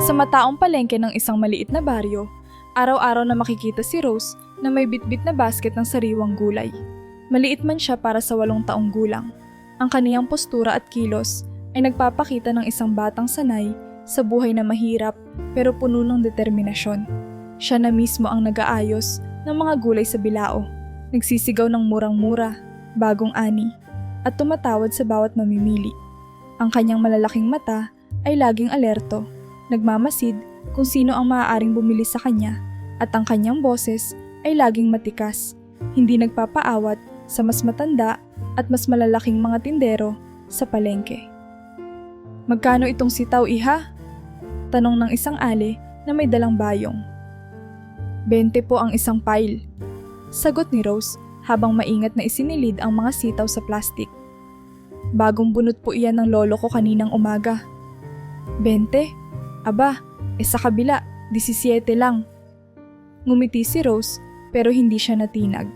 Sa mataong palengke ng isang maliit na baryo, araw-araw na makikita si Rose na may bitbit na basket ng sariwang gulay. Maliit man siya para sa 8 taong gulang. Ang kaniyang postura at kilos ay nagpapakita ng isang batang sanay sa buhay na mahirap pero puno ng determinasyon. Siya na mismo ang nag-aayos ng mga gulay sa bilao, nagsisigaw ng murang-mura, bagong ani, at tumatawad sa bawat mamimili. Ang kanyang malalaking mata ay laging alerto, nagmamasid kung sino ang maaaring bumili sa kanya, at ang kanyang boses ay laging matikas, hindi nagpapaawat sa mas matanda at mas malalaking mga tindero sa palengke. "Magkano itong sitaw, iha?" Tanong ng isang ale na may dalang bayong. "20 po ang isang pile," sagot ni Rose habang maingat na isinilid ang mga sitaw sa plastik. "Bagong bunot po iyan ng lolo ko kaninang umaga." 20? Aba, sa kabila, 17 lang. Ngumiti si Rose pero hindi siya natinag.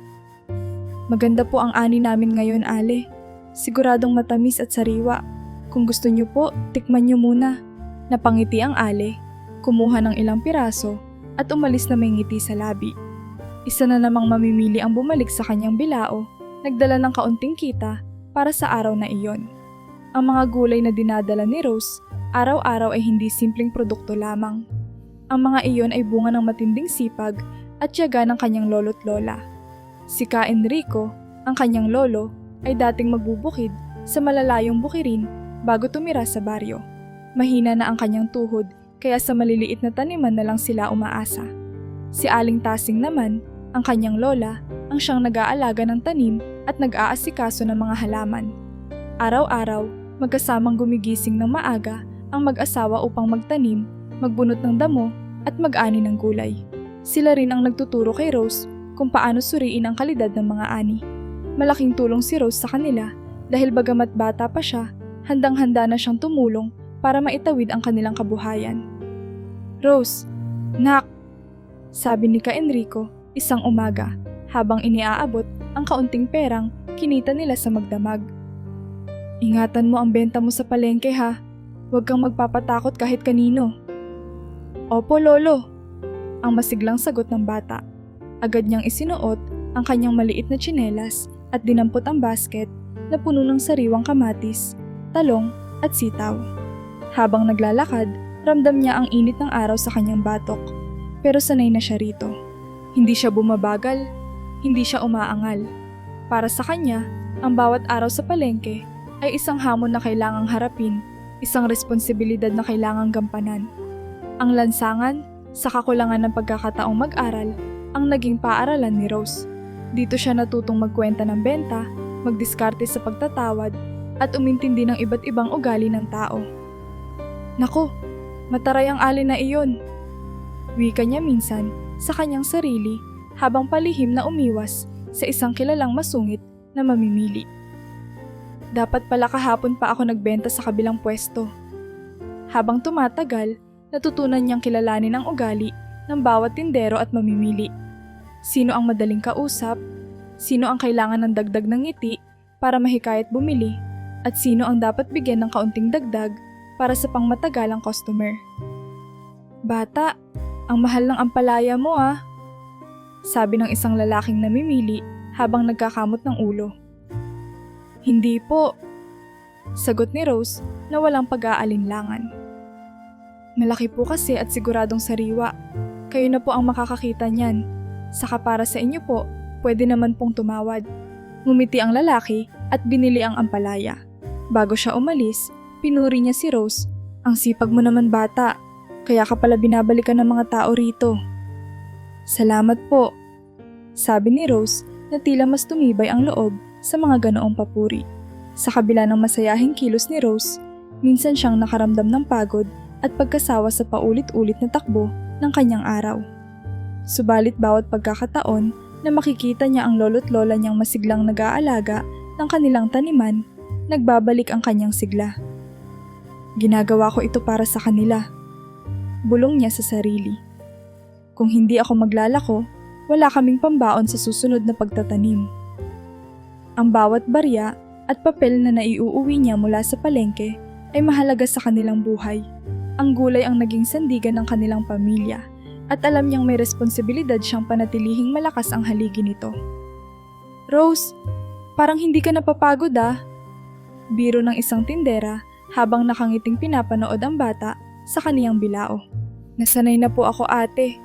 "Maganda po ang ani namin ngayon, ale. Siguradong matamis at sariwa. Kung gusto niyo po, tikman niyo muna." Napangiti ang ale, kumuha ng ilang piraso at umalis na may ngiti sa labi. Isa na namang mamimili ang bumalik sa kanyang bilao, nagdala ng kaunting kita para sa araw na iyon. Ang mga gulay na dinadala ni Rose araw-araw ay hindi simpleng produkto lamang. Ang mga iyon ay bunga ng matinding sipag at tiyaga ng kanyang lolo't lola. Si Ka Enrico, ang kanyang lolo, ay dating magbubukid sa malalayong bukirin bago tumira sa baryo. Mahina na ang kanyang tuhod kaya sa maliliit na taniman na lang sila umaasa. Si Aling Tasing naman, ang kanyang lola, ang siyang nag-aalaga ng tanim at nag-aasikaso ng mga halaman. Araw-araw, magkasamang gumigising ng maaga ang mag-asawa upang magtanim, magbunot ng damo at mag-ani ng gulay. Sila rin ang nagtuturo kay Rose kung paano suriin ang kalidad ng mga ani. Malaking tulong si Rose sa kanila dahil bagamat bata pa siya, handang-handa na siyang tumulong para maitawid ang kanilang kabuhayan. "Rose, nak," sabi ni Ka Enrico isang umaga habang iniaabot ang kaunting perang kinita nila sa magdamag. "Ingatan mo ang benta mo sa palengke, ha. Huwag kang magpapatakot kahit kanino." "Opo, lolo," ang masiglang sagot ng bata. Agad niyang isinuot ang kanyang maliit na tsinelas at dinampot ang basket na puno ng sariwang kamatis, talong at sitaw. Habang naglalakad, ramdam niya ang init ng araw sa kanyang batok. Pero sanay na siya rito. Hindi siya bumabagal, hindi siya umaangal. Para sa kanya, ang bawat araw sa palengke ay isang hamon na kailangang harapin, isang responsibilidad na kailangang gampanan. Ang lansangan, sa kakulangan ng pagkakataong mag-aral, ang naging paaralan ni Rose. Dito siya natutong magkwenta ng benta, magdiskarte sa pagtatawad, at umintindi ng iba't ibang ugali ng tao. "Naku, mataray ang alin na iyon," wika niya minsan sa kanyang sarili habang palihim na umiwas sa isang kilalang masungit na mamimili. "Dapat pala kahapon pa ako nagbenta sa kabilang pwesto." Habang tumatagal, natutunan niyang kilalanin ang ugali ng bawat tindero at mamimili. Sino ang madaling kausap, sino ang kailangan ng dagdag ng ngiti para mahikayat bumili, at sino ang dapat bigyan ng kaunting dagdag para sa pangmatagalang customer. "Bata, ang mahal ng ampalaya mo, ah," sabi ng isang lalaking namimili habang nagkakamot ng ulo. "Hindi po," sagot ni Rose na walang pag-aalinlangan. "Malaki po kasi at siguradong sariwa. Kayo na po ang makakakita niyan. Saka para sa inyo po, pwede naman pong tumawad." Ngumiti ang lalaki at binili ang ampalaya. Bago siya umalis, pinuri niya si Rose. "Ang sipag mo naman, bata. Kaya ka pala binabalikan ng mga tao rito." "Salamat po," sabi ni Rose na tila mas tumibay ang loob sa mga ganoong papuri. Sa kabila ng masayahing kilos ni Rose, minsan siyang nakaramdam ng pagod at pagkasawa sa paulit-ulit na takbo ng kanyang araw. Subalit bawat pagkakataon na makikita niya ang lolo't lola niyang masiglang nag-aalaga ng kanilang taniman, nagbabalik ang kanyang sigla. "Ginagawa ko ito para sa kanila," bulong niya sa sarili. "Kung hindi ako maglalako, wala kaming pambaon sa susunod na pagtatanim." Ang bawat barya at papel na naiuuwi niya mula sa palengke ay mahalaga sa kanilang buhay. Ang gulay ang naging sandigan ng kanilang pamilya at alam niyang may responsibilidad siyang panatilihing malakas ang haligi nito. Rose, parang hindi ka napapagod ah. Biro ng isang tindera habang nakangiting pinapanood ang bata sa kaniyang bilao. Nasanay na po ako ate,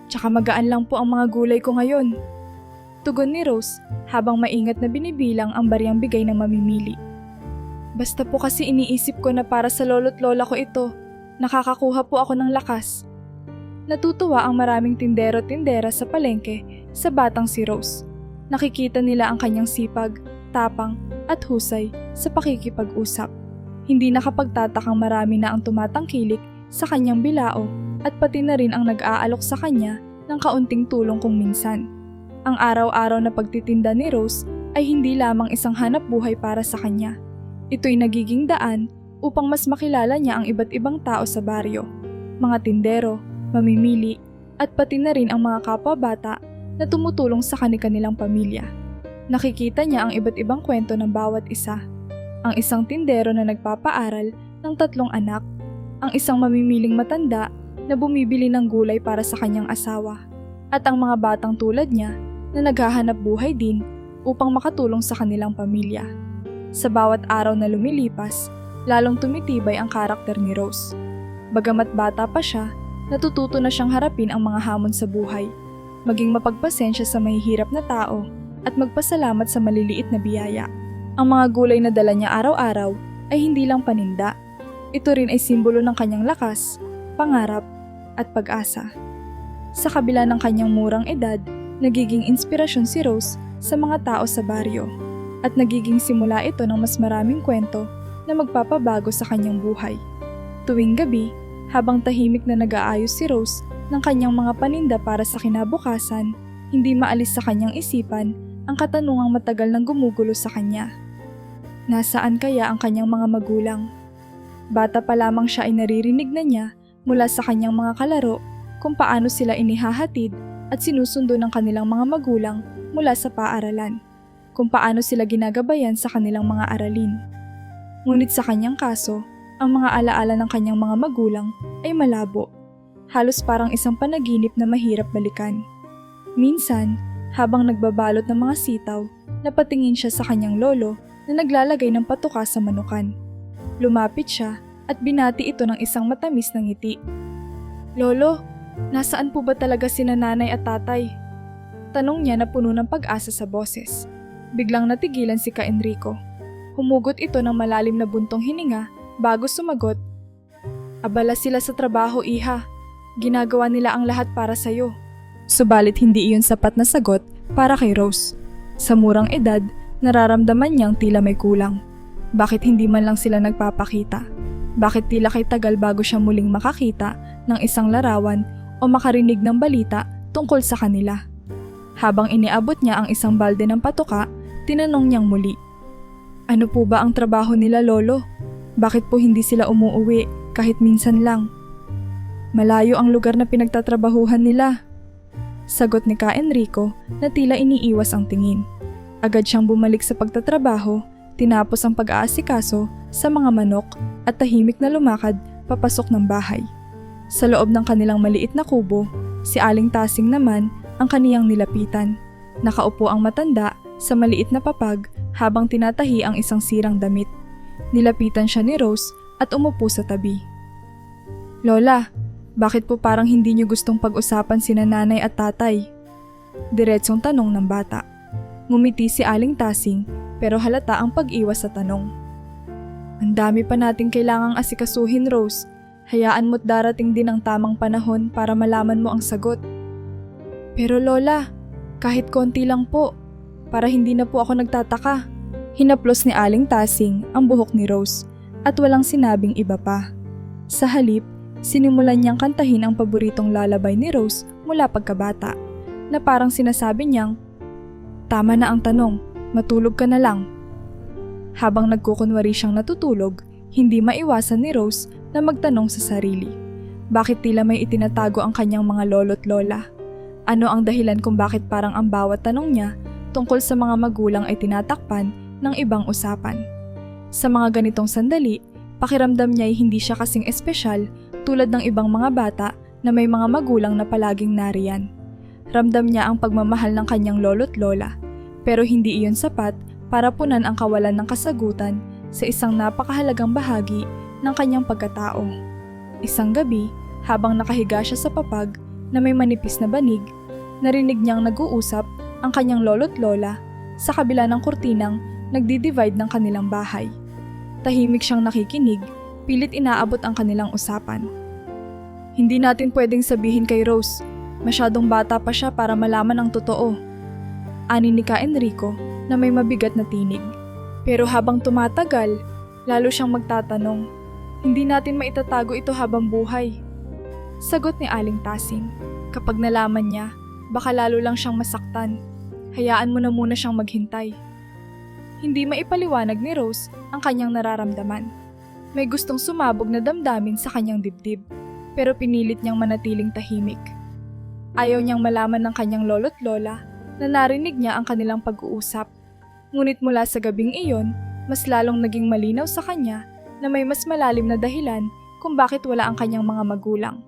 tsaka magaan lang po ang mga gulay ko ngayon. Tugon ni Rose habang maingat na binibilang ang bariyang bigay ng mamimili. Basta po kasi iniisip ko na para sa lolo't lola ko ito, nakakakuha po ako ng lakas. Natutuwa ang maraming tindero-tindera sa palengke sa batang si Rose. Nakikita nila ang kanyang sipag, tapang at husay sa pakikipag-usap. Hindi nakapagtatakang marami na ang tumatangkilik sa kanyang bilao at pati na rin ang nag-aalok sa kanya ng kaunting tulong kung minsan. Ang araw-araw na pagtitinda ni Rose ay hindi lamang isang hanap buhay para sa kanya. Ito'y nagiging daan upang mas makilala niya ang iba't ibang tao sa baryo, mga tindero, mamimili, at pati na rin ang mga kapwa-bata na tumutulong sa kanilang pamilya. Nakikita niya ang iba't ibang kwento ng bawat isa. Ang isang tindero na nagpapaaral ng 3 anak, ang isang mamimiling matanda na bumibili ng gulay para sa kanyang asawa, at ang mga batang tulad niya na naghahanap buhay din upang makatulong sa kanilang pamilya. Sa bawat araw na lumilipas, lalong tumitibay ang karakter ni Rose. Bagamat bata pa siya, natututo na siyang harapin ang mga hamon sa buhay, maging mapagpasensya sa mahihirap na tao at magpasalamat sa maliliit na biyaya. Ang mga gulay na dala niya araw-araw ay hindi lang paninda. Ito rin ay simbolo ng kanyang lakas, pangarap at pag-asa. Sa kabila ng kanyang murang edad, nagiging inspirasyon si Rose sa mga tao sa baryo at nagiging simula ito ng mas maraming kwento na magpapabago sa kanyang buhay. Tuwing gabi, habang tahimik na nag-aayos si Rose ng kanyang mga paninda para sa kinabukasan, hindi maalis sa kanyang isipan ang katanungang matagal nang gumugulo sa kanya. Nasaan kaya ang kanyang mga magulang? Bata pa lamang siya ay naririnig na niya mula sa kanyang mga kalaro kung paano sila inihahatid at sinusundo ng kanilang mga magulang mula sa paaralan, kung paano sila ginagabayan sa kanilang mga aralin. Ngunit sa kanyang kaso, ang mga alaala ng kanyang mga magulang ay malabo, halos parang isang panaginip na mahirap balikan. Minsan, habang nagbabalot ng mga sitaw, napatingin siya sa kanyang lolo na naglalagay ng patuka sa manukan. Lumapit siya at binati ito ng isang matamis na ngiti. Lolo, nasaan po ba talaga sina nanay at tatay? Tanong niya na puno ng pag-asa sa boses. Biglang natigilan si Ka Enrico. Humugot ito ng malalim na buntong hininga bago sumagot. Abala sila sa trabaho, iha. Ginagawa nila ang lahat para sa'yo. Subalit hindi iyon sapat na sagot para kay Rose. Sa murang edad, nararamdaman niyang tila may kulang. Bakit hindi man lang sila nagpapakita? Bakit tila kay tagal bago siya muling makakita ng isang larawan o makarinig ng balita tungkol sa kanila? Habang iniabot niya ang isang balde ng patuka, tinanong niyang muli. Ano po ba ang trabaho nila, Lolo? Bakit po hindi sila umuuwi kahit minsan lang? Malayo ang lugar na pinagtatrabahuhan nila. Sagot ni Ka Enrico na tila iniiwas ang tingin. Agad siyang bumalik sa pagtatrabaho, tinapos ang pag-aasikaso sa mga manok at tahimik na lumakad papasok ng bahay. Sa loob ng kanilang maliit na kubo, si Aling Tasing naman ang kaniyang nilapitan. Nakaupo ang matanda sa maliit na papag habang tinatahi ang isang sirang damit. Nilapitan siya ni Rose at umupo sa tabi. Lola, bakit po parang hindi niyo gustong pag-usapan sina nanay at tatay? Diretsong tanong ng bata. Ngumiti si Aling Tasing pero halata ang pag-iwas sa tanong. Ang dami pa nating kailangang asikasuhin, Rose. Hayaan mo't darating din ang tamang panahon para malaman mo ang sagot. Pero Lola, kahit konti lang po, para hindi na po ako nagtataka. Hinaplos ni Aling Tasing ang buhok ni Rose at walang sinabing iba pa. Sa halip, sinimulan niyang kantahin ang paboritong lalabay ni Rose mula pagkabata, na parang sinasabi niyang, tama na ang tanong, matulog ka na lang. Habang nagkukunwari siyang natutulog, hindi maiwasan ni Rose na magtanong sa sarili. Bakit tila may itinatago ang kanyang mga lolo't lola? Ano ang dahilan kung bakit parang ang bawat tanong niya tungkol sa mga magulang ay tinatakpan ng ibang usapan? Sa mga ganitong sandali, pakiramdam niya ay hindi siya kasing espesyal tulad ng ibang mga bata na may mga magulang na palaging nariyan. Ramdam niya ang pagmamahal ng kanyang lolo't lola, pero hindi iyon sapat para punan ang kawalan ng kasagutan sa isang napakahalagang bahagi ng kanyang pagkatao. Isang gabi, habang nakahiga siya sa papag na may manipis na banig, narinig niyang nag-uusap ang kanyang lolo't lola sa kabila ng kurtinang nagdi-divide ng kanilang bahay. Tahimik siyang nakikinig, pilit inaabot ang kanilang usapan. Hindi natin pwedeng sabihin kay Rose, masyadong bata pa siya para malaman ang totoo. Ani ni Ka Enrico na may mabigat na tinig. Pero habang tumatagal, lalo siyang magtatanong, hindi natin maitatago ito habang buhay. Sagot ni Aling Tasing, kapag nalaman niya, baka lalo lang siyang masaktan. Hayaan mo na muna siyang maghintay. Hindi maipaliwanag ni Rose ang kanyang nararamdaman. May gustong sumabog na damdamin sa kanyang dibdib, pero pinilit niyang manatiling tahimik. Ayaw niyang malaman ng kanyang lolo't lola na narinig niya ang kanilang pag-uusap. Ngunit mula sa gabing iyon, mas lalong naging malinaw sa kanya na may mas malalim na dahilan kung bakit wala ang kanyang mga magulang.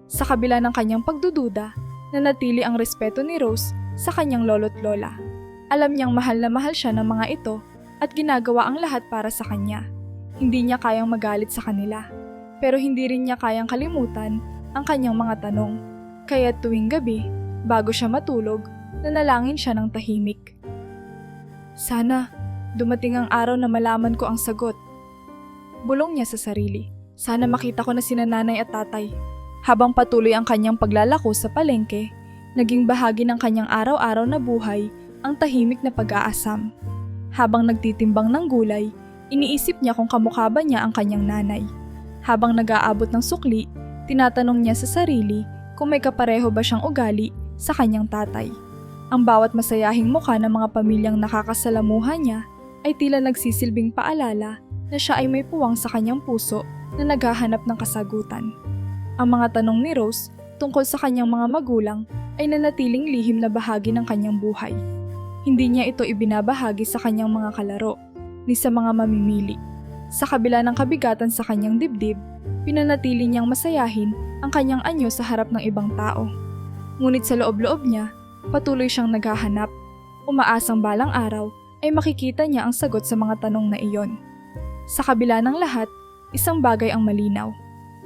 Sa kabila ng kanyang pagdududa, nanatili ang respeto ni Rose sa kanyang lolo't lola. Alam niyang mahal na mahal siya ng mga ito at ginagawa ang lahat para sa kanya. Hindi niya kayang magalit sa kanila, pero hindi rin niya kayang kalimutan ang kanyang mga tanong. Kaya tuwing gabi, bago siya matulog, nanalangin siya ng tahimik. Sana, dumating ang araw na malaman ko ang sagot. Bulong niya sa sarili. Sana makita ko na sina nanay at tatay. Habang patuloy ang kanyang paglalako sa palengke, naging bahagi ng kanyang araw-araw na buhay ang tahimik na pag-aasam. Habang nagtitimbang ng gulay, iniisip niya kung kamukha ba niya ang kanyang nanay. Habang nag-aabot ng sukli, tinatanong niya sa sarili kung may kapareho ba siyang ugali sa kanyang tatay. Ang bawat masayahing mukha ng mga pamilyang nakakasalamuha niya ay tila nagsisilbing paalala na siya ay may puwang sa kanyang puso na naghahanap ng kasagutan. Ang mga tanong ni Rose tungkol sa kanyang mga magulang ay nanatiling lihim na bahagi ng kanyang buhay. Hindi niya ito ibinabahagi sa kanyang mga kalaro, ni sa mga mamimili. Sa kabila ng kabigatan sa kanyang dibdib, pinanatili niyang masayahin ang kanyang anyo sa harap ng ibang tao. Ngunit sa loob-loob niya, patuloy siyang naghahanap. Umaasang balang araw ay makikita niya ang sagot sa mga tanong na iyon. Sa kabila ng lahat, isang bagay ang malinaw.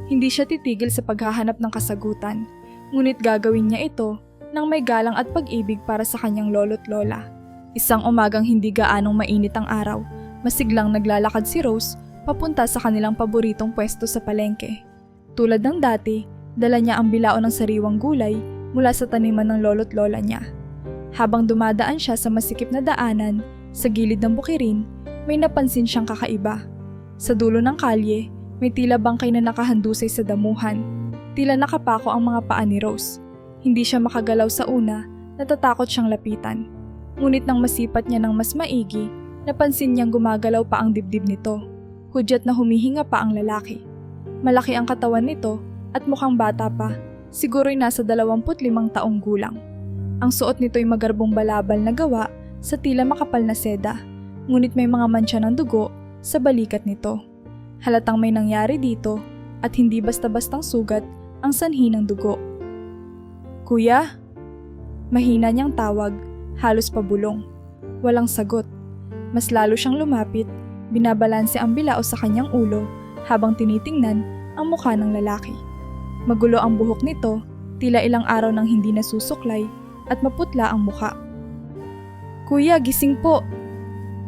Hindi siya titigil sa paghahanap ng kasagutan, ngunit gagawin niya ito nang may galang at pag-ibig para sa kanyang lolo't lola. Isang umagang hindi gaanong mainit ang araw, masiglang naglalakad si Rose papunta sa kanilang paboritong pwesto sa palengke. Tulad ng dati, dala niya ang bilao ng sariwang gulay mula sa taniman ng lolo't lola niya. Habang dumadaan siya sa masikip na daanan, sa gilid ng bukirin, may napansin siyang kakaiba. Sa dulo ng kalye, may tila bangkay na nakahandusay sa damuhan. Tila nakapako ang mga paa ni Rose. Hindi siya makagalaw sa una, natatakot siyang lapitan. Ngunit nang masipat niya ng mas maigi, napansin niyang gumagalaw pa ang dibdib nito. Hudyat na humihinga pa ang lalaki. Malaki ang katawan nito at mukhang bata pa, siguro'y nasa 25 taong gulang. Ang suot nito'y magarbong balabal na gawa sa tila makapal na seda, ngunit may mga mantsa ng dugo sa balikat nito. Halatang may nangyari dito at hindi basta-bastang sugat ang sanhi ng dugo. Kuya? Mahina niyang tawag, halos pabulong. Walang sagot. Mas lalo siyang lumapit, binabalanse ang bilao sa kanyang ulo habang tinitingnan ang mukha ng lalaki. Magulo ang buhok nito, tila ilang araw nang hindi nasusuklay at maputla ang mukha. Kuya, gising po!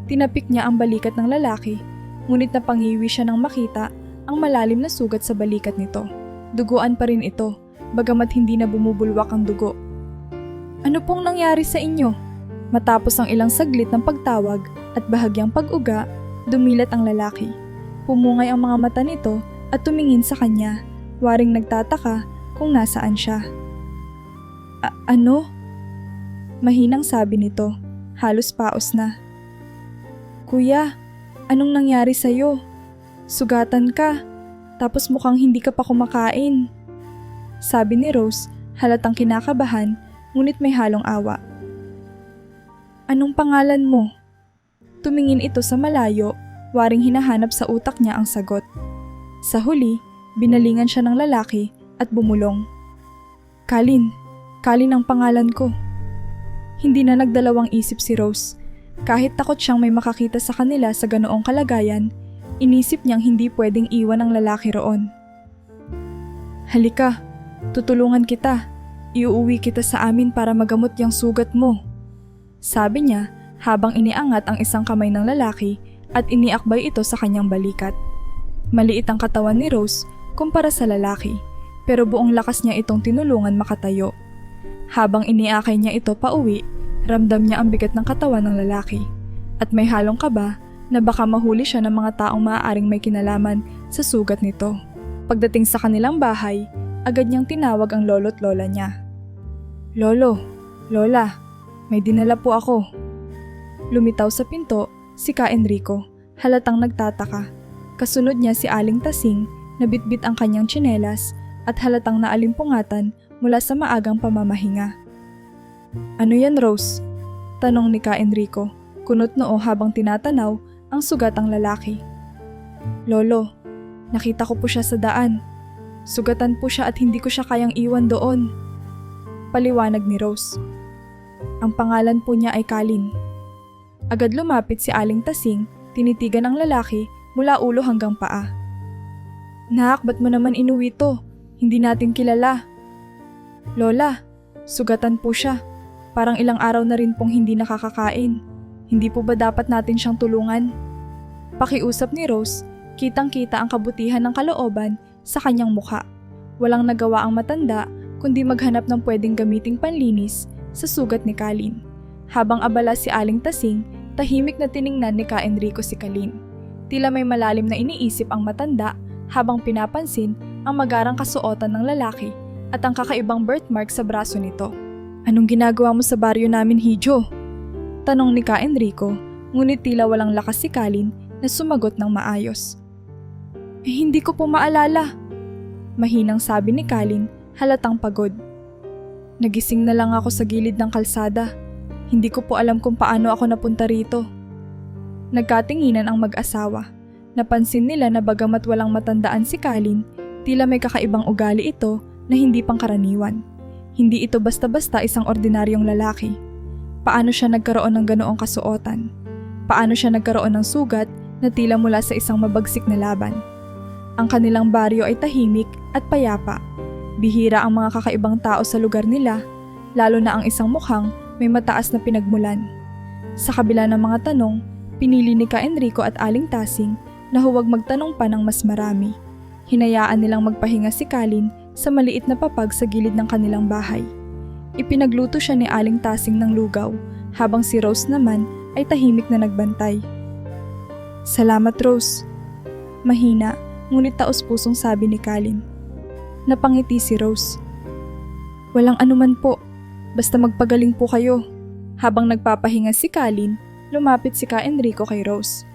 Tinapik niya ang balikat ng lalaki, ngunit napangiwi siya nang makita ang malalim na sugat sa balikat nito. Duguan pa rin ito, bagamat hindi na bumubulwak ang dugo. Ano pong nangyari sa inyo? Matapos ang ilang saglit ng pagtawag at bahagyang pag-uga, dumilat ang lalaki. Pumungay ang mga mata nito at tumingin sa kanya, waring nagtataka kung nasaan siya. Ano? Mahinang sabi nito, halos paos na. Kuya, anong nangyari sa'yo? Sugatan ka, tapos mukhang hindi ka pa kumakain. Sabi ni Rose, halatang kinakabahan, ngunit may halong awa. Anong pangalan mo? Tumingin ito sa malayo, waring hinahanap sa utak niya ang sagot. Sa huli, Binalingan siya ng lalaki at bumulong. Kalin, Kalin ang pangalan ko. Hindi na nagdalawang isip si Rose. Kahit takot siyang may makakita sa kanila sa ganoong kalagayan, inisip niyang hindi pwedeng iwan ang lalaki roon. Halika, tutulungan kita. Iuuwi kita sa amin para magamot yung sugat mo. Sabi niya habang iniangat ang isang kamay ng lalaki at iniakbay ito sa kanyang balikat. Maliit ang katawan ni Rose kumpara sa lalaki, pero buong lakas niya itong tinulungan makatayo. Habang iniakay niya ito pauwi, ramdam niya ang bigat ng katawan ng lalaki at may halong kaba na baka mahuli siya ng mga taong maaaring may kinalaman sa sugat nito. Pagdating sa kanilang bahay, agad niyang tinawag ang lolo't lola niya. Lolo, Lola, may dinala po ako. Lumitaw sa pinto si Ka Enrico, halatang nagtataka. Kasunod niya si Aling Tasing na bitbit ang kanyang tsinelas at halatang naalimpungatan mula sa maagang pamamahinga. Ano yan, Rose? Tanong ni Ka Enrico, kunot noo habang tinatanaw ang sugatang lalaki. Lolo, nakita ko po siya sa daan. Sugatan po siya at hindi ko siya kayang iwan doon. Paliwanag ni Rose. Ang pangalan po niya ay Kalin. Agad lumapit si Aling Tasing, tinitigan ang lalaki mula ulo hanggang paa. Nak, ba't mo naman inuwi to? Hindi natin kilala. Lola, sugatan po siya. Parang ilang araw na rin pong hindi nakakakain. Hindi po ba dapat natin siyang tulungan? Pakiusap ni Rose, kitang-kita ang kabutihan ng kalooban sa kanyang mukha. Walang nagawa ang matanda kundi maghanap ng pwedeng gamiting panlinis sa sugat ni Kalin. Habang abala si Aling Tasing, tahimik na tiningnan ni Ka Enrico si Kalin. Tila may malalim na iniisip ang matanda habang pinapansin ang magarang kasuotan ng lalaki at ang kakaibang birthmark sa braso nito. Anong ginagawa mo sa baryo namin, Hijo? Tanong ni Ka Enrico, ngunit tila walang lakas si Kalin na sumagot ng maayos. Hindi ko po maalala. Mahinang sabi ni Kalin, halatang pagod. Nagising na lang ako sa gilid ng kalsada. Hindi ko po alam kung paano ako napunta rito. Nagkatinginan ang mag-asawa. Napansin nila na bagamat walang matandaan si Kalin, tila may kakaibang ugali ito na hindi pangkaraniwan. Hindi ito basta-basta isang ordinaryong lalaki. Paano siya nagkaroon ng ganoong kasuotan? Paano siya nagkaroon ng sugat na tila mula sa isang mabagsik na laban? Ang kanilang baryo ay tahimik at payapa. Bihira ang mga kakaibang tao sa lugar nila, lalo na ang isang mukhang may mataas na pinagmulan. Sa kabila ng mga tanong, pinili ni Ka Enrico at Aling Tasing na huwag magtanong pa ng mas marami. Hinayaan nilang magpahinga si Kalin sa maliit na papag sa gilid ng kanilang bahay. Ipinagluto siya ni Aling Tasing ng lugaw, habang si Rose naman ay tahimik na nagbantay. Salamat, Rose. Mahina, ngunit taos-pusong sabi ni Kalin. Napangiti si Rose. Walang anuman po, basta magpagaling po kayo. Habang nagpapahinga si Kalin, lumapit si Ka Enrico kay Rose.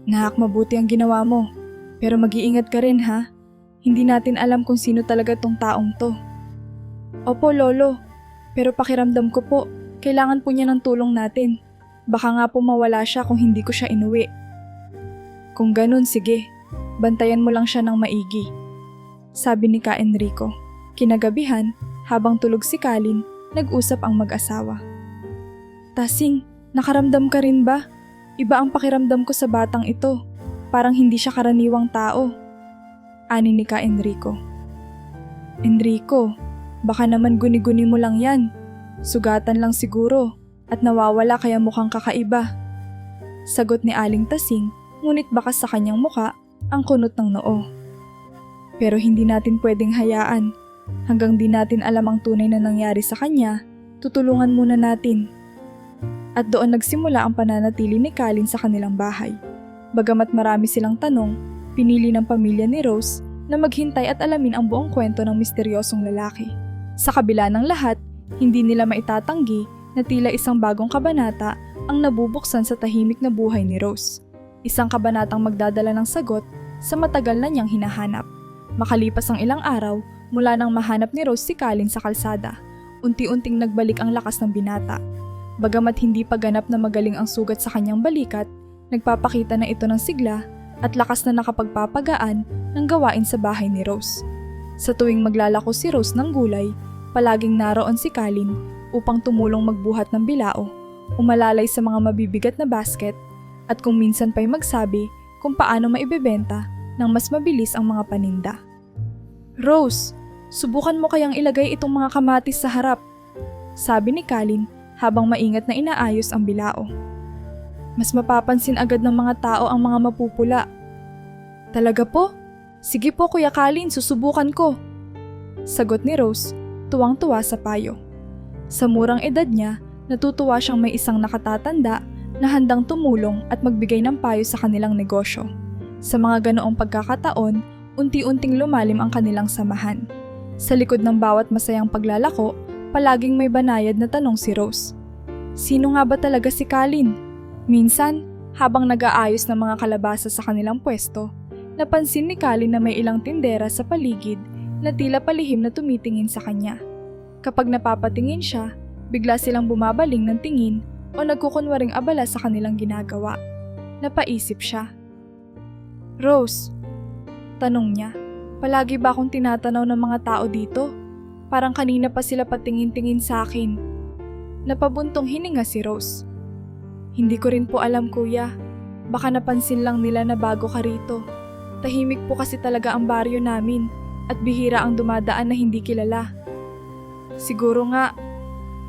Nak, mabuti ang ginawa mo, pero mag-iingat ka rin ha. Hindi natin alam kung sino talaga tong taong to. Opo, Lolo, pero pakiramdam ko po, kailangan po niya ng tulong natin. Baka nga po mawala siya kung hindi ko siya inuwi. Kung ganun, sige, bantayan mo lang siya ng maigi. Sabi ni Ka Enrico. Kinagabihan, habang tulog si Kalin, nag-usap ang mag-asawa. Tasing, nakaramdam ka rin ba? Iba ang pakiramdam ko sa batang ito. Parang hindi siya karaniwang tao. Ani ni Ka Enrico. Enrico, baka naman guni-guni mo lang yan. Sugatan lang siguro at nawawala kaya mukhang kakaiba. Sagot ni Aling Tasing, ngunit bakas sa kanyang muka ang kunot ng noo. Pero hindi natin pwedeng hayaan. Hanggang di natin alam ang tunay na nangyari sa kanya, tutulungan muna natin. At doon nagsimula ang pananatili ni Kalin sa kanilang bahay. Bagamat marami silang tanong, pinili ng pamilya ni Rose na maghintay at alamin ang buong kwento ng misteryosong lalaki. Sa kabila ng lahat, hindi nila maitatanggi na tila isang bagong kabanata ang nabubuksan sa tahimik na buhay ni Rose. Isang kabanatang magdadala ng sagot sa matagal na niyang hinahanap. Makalipas ang ilang araw, mula nang mahanap ni Rose si Kalin sa kalsada, unti-unting nagbalik ang lakas ng binata. Bagamat hindi pa ganap na magaling ang sugat sa kanyang balikat, nagpapakita na ito ng sigla at lakas na nakapagpapagaan ng gawain sa bahay ni Rose. Sa tuwing maglalako si Rose ng gulay, palaging naroon si Colin upang tumulong magbuhat ng bilao, umalalay sa mga mabibigat na basket, at kung minsan pa'y magsabi kung paano maibebenta ng mas mabilis ang mga paninda. "Rose, subukan mo kayang ilagay itong mga kamatis sa harap," sabi ni Colin habang maingat na inaayos ang bilao. "Mas mapapansin agad ng mga tao ang mga mapupula." "Talaga po? Sige po Kuya Colin, susubukan ko," sagot ni Rose, tuwang-tuwa sa payo. Sa murang edad niya, natutuwa siyang may isang nakatatanda na handang tumulong at magbigay ng payo sa kanilang negosyo. Sa mga ganoong pagkakataon, unti-unting lumalim ang kanilang samahan. Sa likod ng bawat masayang paglalako, palaging may banayad na tanong si Rose. Sino nga ba talaga si Colin? Minsan, habang nag-aayos ng mga kalabasa sa kanilang pwesto, napansin ni Colin na may ilang tindera sa paligid na tila palihim na tumitingin sa kanya. Kapag napapatingin siya, bigla silang bumabaling ng tingin o nagkukunwaring abala sa kanilang ginagawa. Napaisip siya. "Rose," tanong niya, "palagi ba akong tinatanaw ng mga tao dito? Parang kanina pa sila patingin-tingin sa akin." Napabuntong hininga si Rose. "Hindi ko rin po alam kuya. Baka napansin lang nila na bago ka rito. Tahimik po kasi talaga ang baryo namin at bihira ang dumadaan na hindi kilala." "Siguro nga,"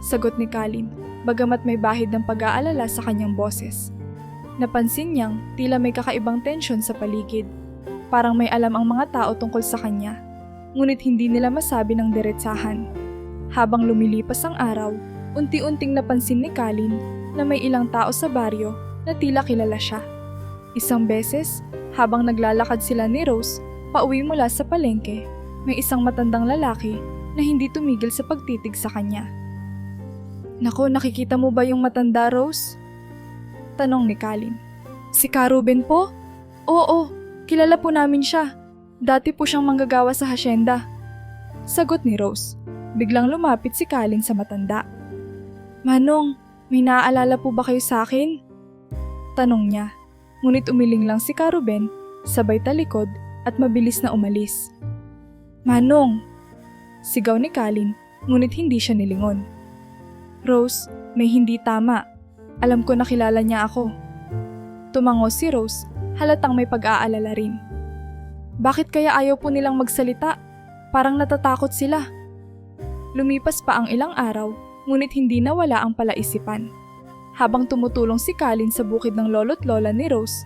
sagot ni Colin, bagamat may bahid ng pag-aalala sa kanyang boses. Napansin niyang tila may kakaibang tensyon sa paligid. Parang may alam ang mga tao tungkol sa kanya, ngunit hindi nila masabi ng diretsahan. Habang lumilipas ang araw, unti-unting napansin ni Colin na may ilang tao sa baryo na tila kilala siya. Isang beses, habang naglalakad sila ni Rose pauwi mula sa palengke, may isang matandang lalaki na hindi tumigil sa pagtitig sa kanya. "Naku, nakikita mo ba yung matanda, Rose?" tanong ni Colin. "Si Ka Ruben po?" "Oo, kilala po namin siya. Dati po siyang manggagawa sa hasyenda," sagot ni Rose. Biglang lumapit si Colin sa matanda. "Manong, may naaalala po ba kayo sa akin?" tanong niya. Ngunit umiling lang si Ka Ruben, sabay talikod at mabilis na umalis. "Manong!" sigaw ni Colin, ngunit hindi siya nilingon. "Rose, may hindi tama. Alam ko na kilala niya ako." Tumango si Rose, halatang may pag-aalala rin. "Bakit kaya ayaw po nilang magsalita? Parang natatakot sila." Lumipas pa ang ilang araw, ngunit hindi nawala ang palaisipan. Habang tumutulong si Colin sa bukid ng lolo't lola ni Rose,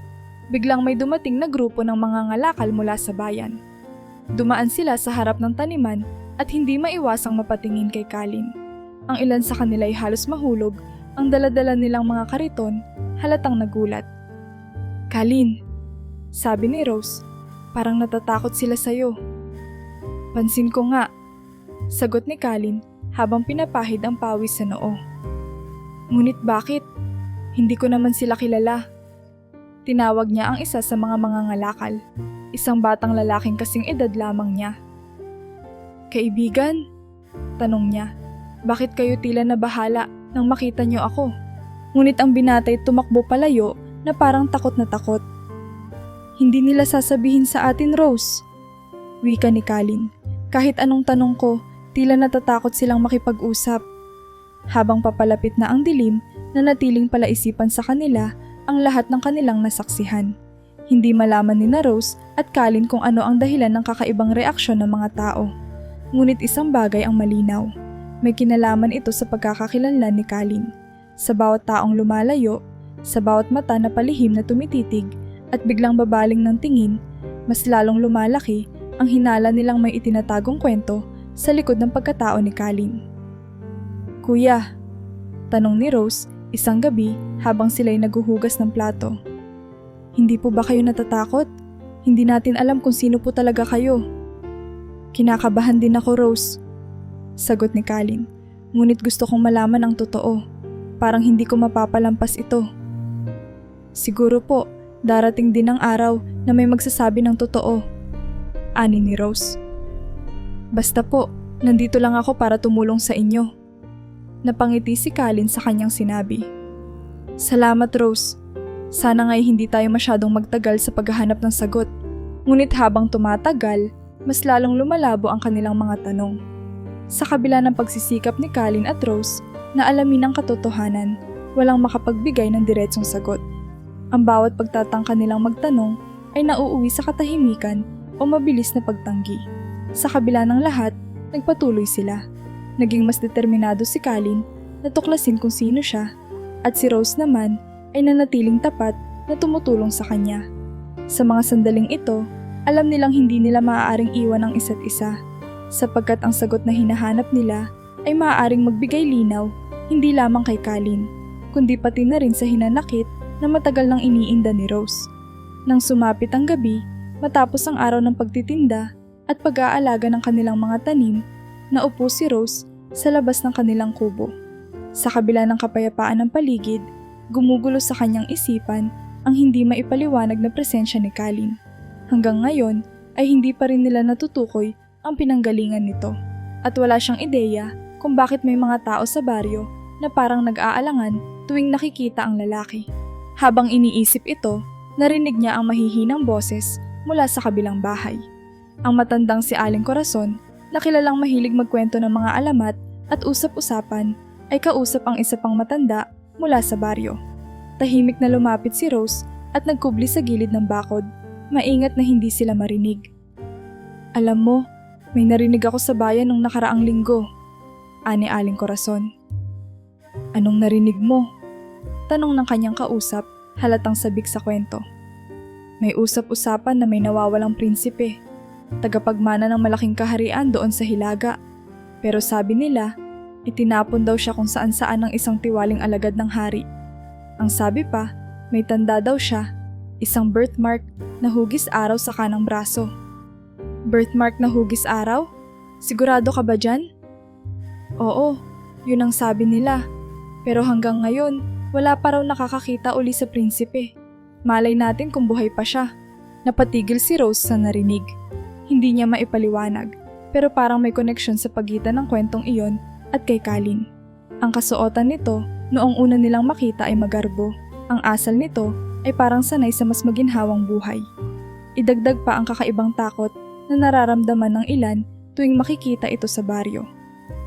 biglang may dumating na grupo ng mga ngalakal mula sa bayan. Dumaan sila sa harap ng taniman at hindi maiwasang mapatingin kay Colin. Ang ilan sa kanila ay halos mahulog, ang dala-dala nilang mga kariton, halatang nagulat. "Colin," sabi ni Rose, "parang natatakot sila sa'yo." "Pansin ko nga," sagot ni Colin habang pinapahid ang pawis sa noo. "Ngunit bakit? Hindi ko naman sila kilala." Tinawag niya ang isa sa mga mangangalakal, isang batang lalaking kasing edad lamang niya. "Kaibigan?" tanong niya. "Bakit kayo tila nabahala nang makita niyo ako?" Ngunit ang binatay tumakbo palayo na parang takot na takot. "Hindi nila sasabihin sa atin, Rose," wika ni Colin. "Kahit anong tanong ko, tila natatakot silang makipag-usap." Habang papalapit na ang dilim, nanatiling palaisipan sa kanila ang lahat ng kanilang nasaksihan. Hindi malaman ni na Rose at Colin kung ano ang dahilan ng kakaibang reaksyon ng mga tao. Ngunit isang bagay ang malinaw. May kinalaman ito sa pagkakakilanlan ni Colin. Sa bawat taong lumalayo, sa bawat mata na palihim na tumititig at biglang babaling ng tingin, mas lalong lumalaki ang hinala nilang may itinatagong kwento sa likod ng pagkatao ni Colin. "Kuya," tanong ni Rose isang gabi habang sila'y naguhugas ng plato. "Hindi po ba kayo natatakot? Hindi natin alam kung sino po talaga kayo." "Kinakabahan din ako, Rose," sagot ni Colin. "Ngunit gusto kong malaman ang totoo. Parang hindi ko mapapalampas ito." "Siguro po, darating din ang araw na may magsasabi ng totoo," ani ni Rose. "Basta po, nandito lang ako para tumulong sa inyo." Napangiti si Colin sa kanyang sinabi. "Salamat, Rose," Sana nga'y hindi tayo masyadong magtagal sa paghahanap ng sagot. Ngunit habang tumatagal, mas lalong lumalabo ang kanilang mga tanong. Sa kabila ng pagsisikap ni Colin at Rose na alamin ang katotohanan, walang makapagbigay ng diretsong sagot. Ang bawat pagtatangka nilang magtanong ay nauuwi sa katahimikan o mabilis na pagtanggi. Sa kabila ng lahat, nagpatuloy sila. Naging mas determinado si Colin na tuklasin kung sino siya, at si Rose naman ay nanatiling tapat na tumutulong sa kanya. Sa mga sandaling ito, alam nilang hindi nila maaaring iwan ang isa't isa, sapagkat ang sagot na hinahanap nila ay maaaring magbigay linaw hindi lamang kay Colin, kundi pati na rin sa hinanakit na matagal nang iniinda ni Rose. Nang sumapit ang gabi, matapos ang araw ng pagtitinda at pag-aalaga ng kanilang mga tanim, naupo si Rose sa labas ng kanilang kubo. Sa kabila ng kapayapaan ng paligid, gumugulo sa kanyang isipan ang hindi maipaliwanag na presensya ni Colin. Hanggang ngayon ay hindi pa rin nila natutukoy ang pinanggalingan nito, at wala siyang ideya kung bakit may mga tao sa baryo na parang nag-aalangan tuwing nakikita ang lalaki. Habang iniisip ito, narinig niya ang mahihinang boses mula sa kabilang bahay. Ang matandang si Aling Corazon, na kilalang mahilig magkwento ng mga alamat at usap-usapan, ay kausap ang isa pang matanda mula sa baryo. Tahimik na lumapit si Rose at nagkubli sa gilid ng bakod, maingat na hindi sila marinig. "Alam mo, may narinig ako sa bayan nung nakaraang linggo," ani Aling Corazon. "Anong narinig mo?" tanong ng kanyang kausap, halatang sabik sa kwento. "May usap-usapan na may nawawalang prinsipe, tagapagmana ng malaking kaharian doon sa Hilaga. Pero sabi nila, itinapon daw siya kung saan-saan ng isang tiwaling alagad ng hari. Ang sabi pa, may tanda daw siya, isang birthmark na hugis araw sa kanang braso." "Birthmark na hugis araw? Sigurado ka ba dyan?" "Oo, yun ang sabi nila. Pero hanggang ngayon, wala pa raw nakakakita uli sa prinsipe. Malay natin kung buhay pa siya." Napatigil si Rose sa narinig. Hindi niya maipaliwanag, pero parang may koneksyon sa pagitan ng kwentong iyon at kay Colin. Ang kasuotan nito noong una nilang makita ay magarbo. Ang asal nito ay parang sanay sa mas maginhawang buhay. Idagdag pa ang kakaibang takot na nararamdaman ng ilan tuwing makikita ito sa baryo.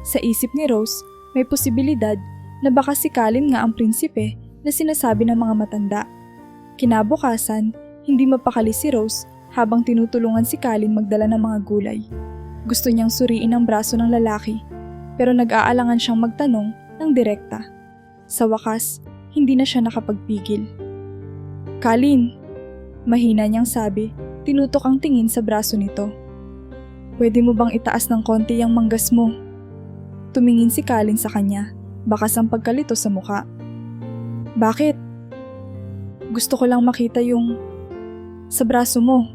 Sa isip ni Rose, may posibilidad na baka si Colin nga ang prinsipe na sinasabi ng mga matanda. Kinabukasan, hindi mapakali si Rose habang tinutulungan si Colin magdala ng mga gulay. Gusto niyang suriin ang braso ng lalaki, pero nag-aalangan siyang magtanong ng direkta. Sa wakas, hindi na siya nakapagpigil. "Colin," mahina niyang sabi, tinutok ang tingin sa braso nito. "Pwede mo bang itaas ng konti ang manggas mo?" Tumingin si Colin sa kanya, bakas ang pagkalito sa muka. "Bakit?" "Gusto ko lang makita yung sa braso mo,"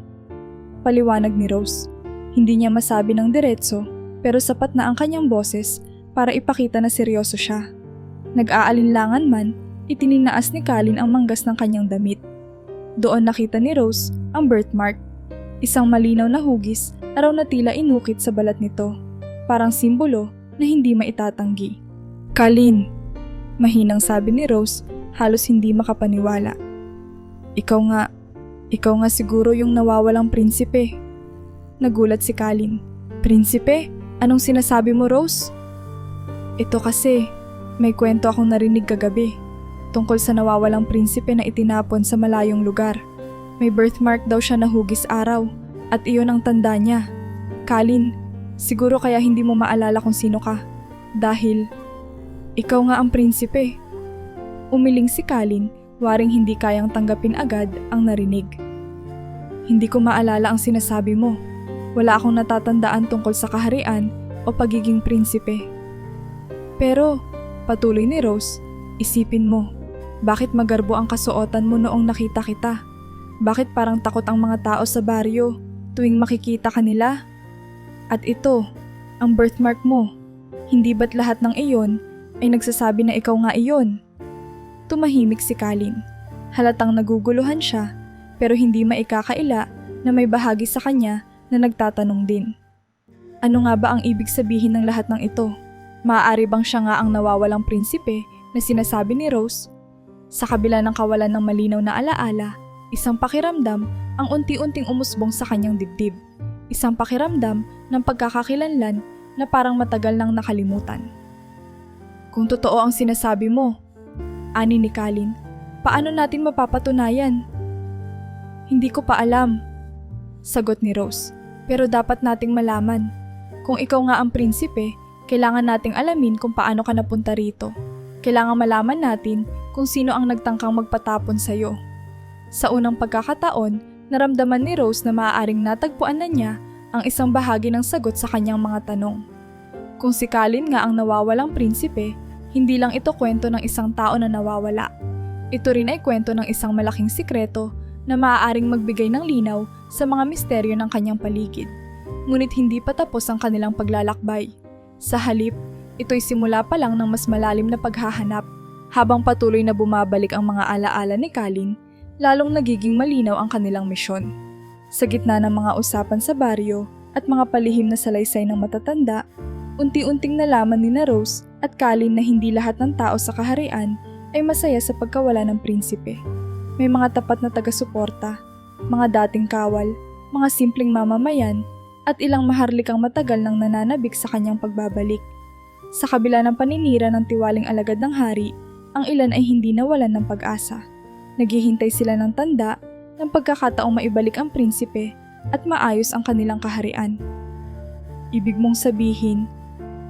paliwanag ni Rose. Hindi niya masabi ng diretso, pero sapat na ang kanyang boses para ipakita na seryoso siya. Nag-aalinlangan man, itininaas ni Colin ang manggas ng kanyang damit. Doon nakita ni Rose ang birthmark, isang malinaw na hugis na raw na tila inukit sa balat nito, parang simbolo na hindi maitatanggi. "Colin," mahinang sabi ni Rose, halos hindi makapaniwala. Ikaw nga siguro yung nawawalang prinsipe." Nagulat si Colin. "Prinsipe? Anong sinasabi mo, Rose?" "Ito kasi, may kwento akong narinig kagabi tungkol sa nawawalang prinsipe na itinapon sa malayong lugar. May birthmark daw siya na hugis araw at iyon ang tanda niya. Colin, siguro kaya hindi mo maalala kung sino ka. Dahil ikaw nga ang prinsipe." Umiling si Colin, waring hindi kayang tanggapin agad ang narinig. "Hindi ko maalala ang sinasabi mo. Wala akong natatandaan tungkol sa kaharian o pagiging prinsipe." "Pero," patuloy ni Rose, "isipin mo, bakit magarbo ang kasuotan mo noong nakita kita? Bakit parang takot ang mga tao sa baryo tuwing makikita ka nila? At ito, ang birthmark mo, hindi ba't lahat ng iyon ay nagsasabi na ikaw nga iyon?" Tumahimik si Colin. Halatang naguguluhan siya, pero hindi maikakaila na may bahagi sa kanya na nagtatanong din. Ano nga ba ang ibig sabihin ng lahat ng ito? Maaari bang siya nga ang nawawalang prinsipe na sinasabi ni Rose? Sa kabila ng kawalan ng malinaw na alaala, isang pakiramdam ang unti-unting umusbong sa kanyang dibdib. Isang pakiramdam ng pagkakakilanlan na parang matagal nang nakalimutan. Kung totoo ang sinasabi mo, ani ni Kalin, paano natin mapapatunayan? Hindi ko pa alam, sagot ni Rose. Pero dapat nating malaman. Kung ikaw nga ang prinsipe, kailangan nating alamin kung paano ka napunta rito. Kailangan malaman natin kung sino ang nagtangkang magpatapon sa'yo. Sa unang pagkakataon, naramdaman ni Rose na maaaring natagpuan na niya ang isang bahagi ng sagot sa kanyang mga tanong. Kung si Kalin nga ang nawawalang prinsipe, hindi lang ito kwento ng isang tao na nawawala. Ito rin ay kwento ng isang malaking sikreto na maaaring magbigay ng linaw sa mga misteryo ng kanyang paligid. Ngunit hindi pa tapos ang kanilang paglalakbay. Sa halip, ito'y simula pa lang ng mas malalim na paghahanap. Habang patuloy na bumabalik ang mga alaala ni Kalin, lalong nagiging malinaw ang kanilang misyon. Sa gitna ng mga usapan sa baryo at mga palihim na salaysay ng matatanda, unti-unting nalaman ni Rose at Kalin na hindi lahat ng tao sa kaharian ay masaya sa pagkawala ng prinsipe. May mga tapat na taga-suporta, mga dating kawal, mga simpleng mamamayan, at ilang maharlikang matagal nang nananabik sa kanyang pagbabalik. Sa kabila ng paninira ng tiwaling alagad ng hari, ang ilan ay hindi nawalan ng pag-asa. Naghihintay sila ng tanda ng pagkakataong maibalik ang prinsipe at maayos ang kanilang kaharian. Ibig mong sabihin,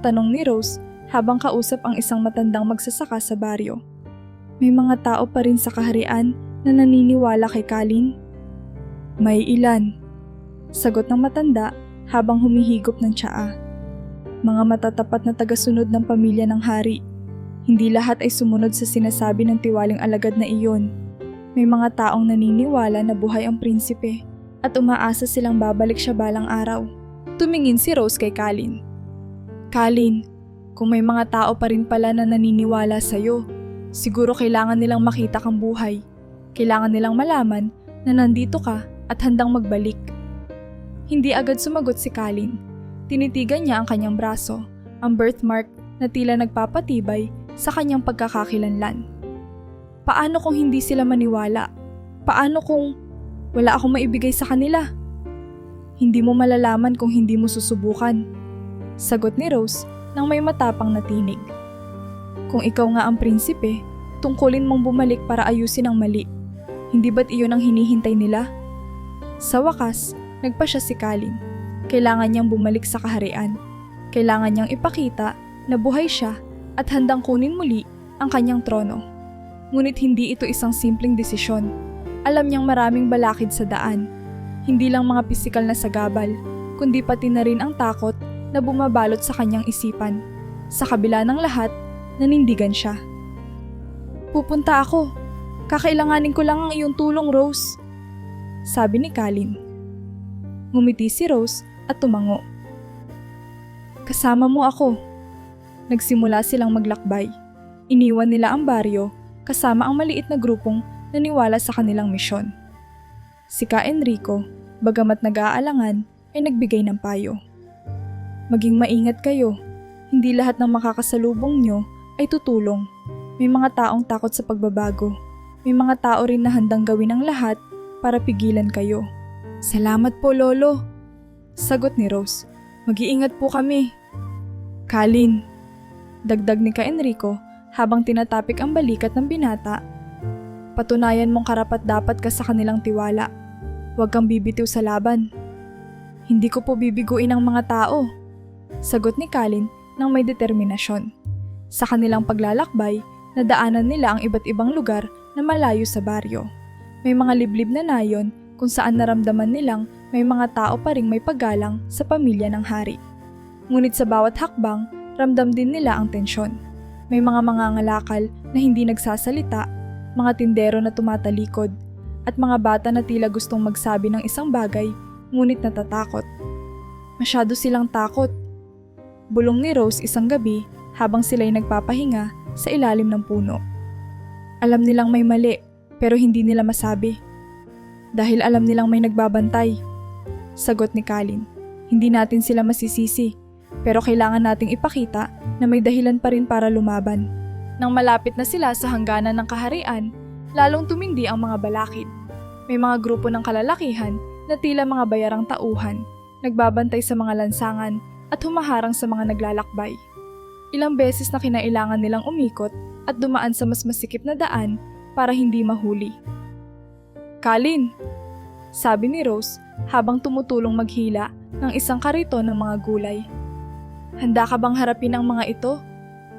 tanong ni Rose habang kausap ang isang matandang magsasaka sa baryo. May mga tao pa rin sa kaharian na naniniwala kay Kalin? May ilan, sagot ng matanda habang humihigop ng tsaa. Mga matatapat na tagasunod ng pamilya ng hari. Hindi lahat ay sumunod sa sinasabi ng tiwaling alagad na iyon. May mga taong naniniwala na buhay ang prinsipe at umaasa silang babalik siya balang araw. Tumingin si Rose kay Kalin. Kalin, kung may mga tao pa rin pala na naniniwala sa'yo, siguro kailangan nilang makita kang buhay. Kailangan nilang malaman na nandito ka at handang magbalik. Hindi agad sumagot si Kalin. Tinitigan niya ang kanyang braso, ang birthmark na tila nagpapatibay sa kanyang pagkakakilanlan. Paano kung hindi sila maniwala? Paano kung wala akong maibigay sa kanila? Hindi mo malalaman kung hindi mo susubukan, sagot ni Rose nang may matapang na tinig. Kung ikaw nga ang prinsipe, tungkulin mong bumalik para ayusin ang mali. Hindi ba't iyon ang hinihintay nila? Sa wakas, nagpa siya si Kalin. Kailangan niyang bumalik sa kaharian. Kailangan niyang ipakita na buhay siya at handang kunin muli ang kanyang trono. Ngunit hindi ito isang simpleng desisyon. Alam niyang maraming balakid sa daan. Hindi lang mga pisikal na sagabal, kundi pati na rin ang takot na bumabalot sa kanyang isipan. Sa kabila ng lahat, nanindigan siya. Pupunta ako. Kakailanganin ko lang ang iyong tulong, Rose, sabi ni Kalin. Ngumiti si Rose at tumango. Kasama mo ako. Nagsimula silang maglakbay. Iniwan nila ang baryo kasama ang maliit na grupong naniwala sa kanilang misyon. Si Ka Enrico, bagamat nag-aalangan, ay nagbigay ng payo. Maging maingat kayo. Hindi lahat ng makakasalubong nyo ay tutulong. May mga taong takot sa pagbabago. May mga tao rin na handang gawin ang lahat para pigilan kayo. Salamat po, Lolo, sagot ni Rose. Mag-iingat po kami. Kalin, dagdag ni Ka Enrico habang tinatapik ang balikat ng binata. Patunayan mong karapat-dapat ka sa kanilang tiwala. Huwag kang bibitiw sa laban. Hindi ko po bibiguin ang mga tao, sagot ni Kalin nang may determinasyon. Sa kanilang paglalakbay, nadaanan nila ang iba't ibang lugar na malayo sa baryo. May mga liblib na nayon kung saan naramdaman nilang may mga tao pa ring may paggalang sa pamilya ng hari. Ngunit sa bawat hakbang, ramdam din nila ang tensyon. May mga mangangalakal na hindi nagsasalita, mga tindero na tumatalikod, at mga bata na tila gustong magsabi ng isang bagay, ngunit natatakot. Masyado silang takot. Bulong ni Rose isang gabi habang sila'y nagpapahinga sa ilalim ng puno. Alam nilang may mali, pero hindi nila masabi. Dahil alam nilang may nagbabantay, sagot ni Kalin. Hindi natin sila masisisi, pero kailangan nating ipakita na may dahilan pa rin para lumaban. Nang malapit na sila sa hangganan ng kaharian, lalong tumindi ang mga balakid. May mga grupo ng kalalakihan na tila mga bayarang tauhan, nagbabantay sa mga lansangan at humaharang sa mga naglalakbay. Ilang beses na kinailangan nilang umikot at dumaan sa mas masikip na daan para hindi mahuli. "Kalin," sabi ni Rose habang tumutulong maghila ng isang kariton ng mga gulay. "Handa ka bang harapin ang mga ito?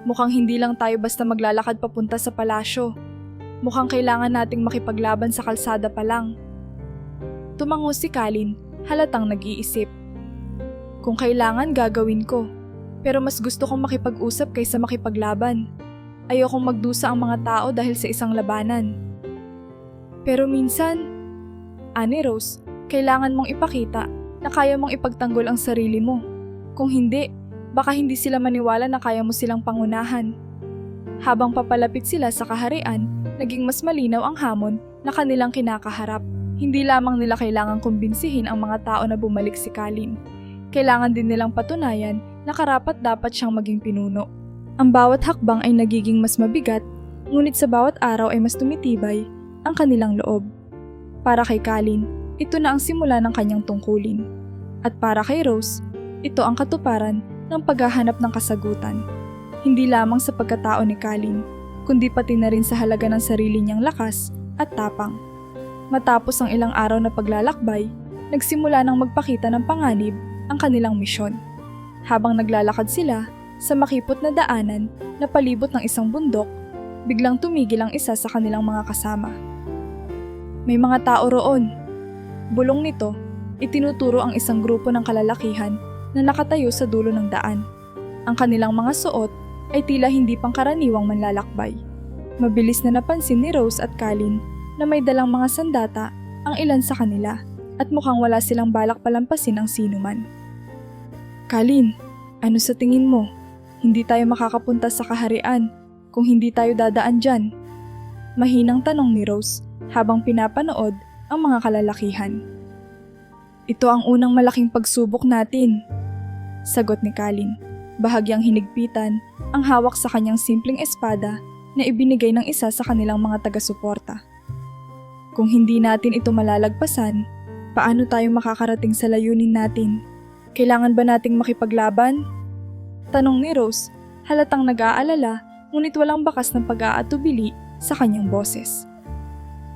Mukhang hindi lang tayo basta maglalakad papunta sa palasyo. Mukhang kailangan nating makipaglaban sa kalsada pa lang." Tumango si Kalin, halatang nag-iisip. "Kung kailangan gagawin ko, pero mas gusto kong makipag-usap kaysa makipaglaban. Ayokong magdusa ang mga tao dahil sa isang labanan." "Pero minsan," ani Rose, "kailangan mong ipakita na kaya mong ipagtanggol ang sarili mo. Kung hindi, baka hindi sila maniwala na kaya mo silang pangunahan." Habang papalapit sila sa kaharian, naging mas malinaw ang hamon na kanilang kinakaharap. Hindi lamang nila kailangang kumbinsihin ang mga tao na bumalik si Kalin. Kailangan din nilang patunayan na karapat-dapat siyang maging pinuno. Ang bawat hakbang ay nagiging mas mabigat, ngunit sa bawat araw ay mas tumitibay ang kanilang loob. Para kay Kalin, ito na ang simula ng kanyang tungkulin. At para kay Rose, ito ang katuparan ng paghahanap ng kasagutan. Hindi lamang sa pagkatao ni Kalin, kundi pati na rin sa halaga ng sarili niyang lakas at tapang. Matapos ang ilang araw na paglalakbay, nagsimula ng magpakita ng panganib ang kanilang misyon. Habang naglalakad sila sa makipot na daanan na palibot ng isang bundok, biglang tumigil ang isa sa kanilang mga kasama. "May mga tao roon." Bulong nito, itinuturo ang isang grupo ng kalalakihan na nakatayo sa dulo ng daan. Ang kanilang mga suot ay tila hindi pangkaraniwang manlalakbay. Mabilis na napansin ni Rose at Kalin na may dalang mga sandata ang ilan sa kanila at mukhang wala silang balak palampasin ang sinuman. "Kalin, ano sa tingin mo? Hindi tayo makakapunta sa kaharian kung hindi tayo dadaan dyan?" Mahinang tanong ni Rose habang pinapanood ang mga kalalakihan. "Ito ang unang malaking pagsubok natin," sagot ni Kalin, bahagyang hinigpitan ang hawak sa kanyang simpleng espada na ibinigay ng isa sa kanilang mga taga-suporta. "Kung hindi natin ito malalagpasan, paano tayo makakarating sa layunin natin? Kailangan ba nating makipaglaban?" Tanong ni Rose, halatang nag-aalala ngunit walang bakas ng pag-aatubili sa kanyang boses.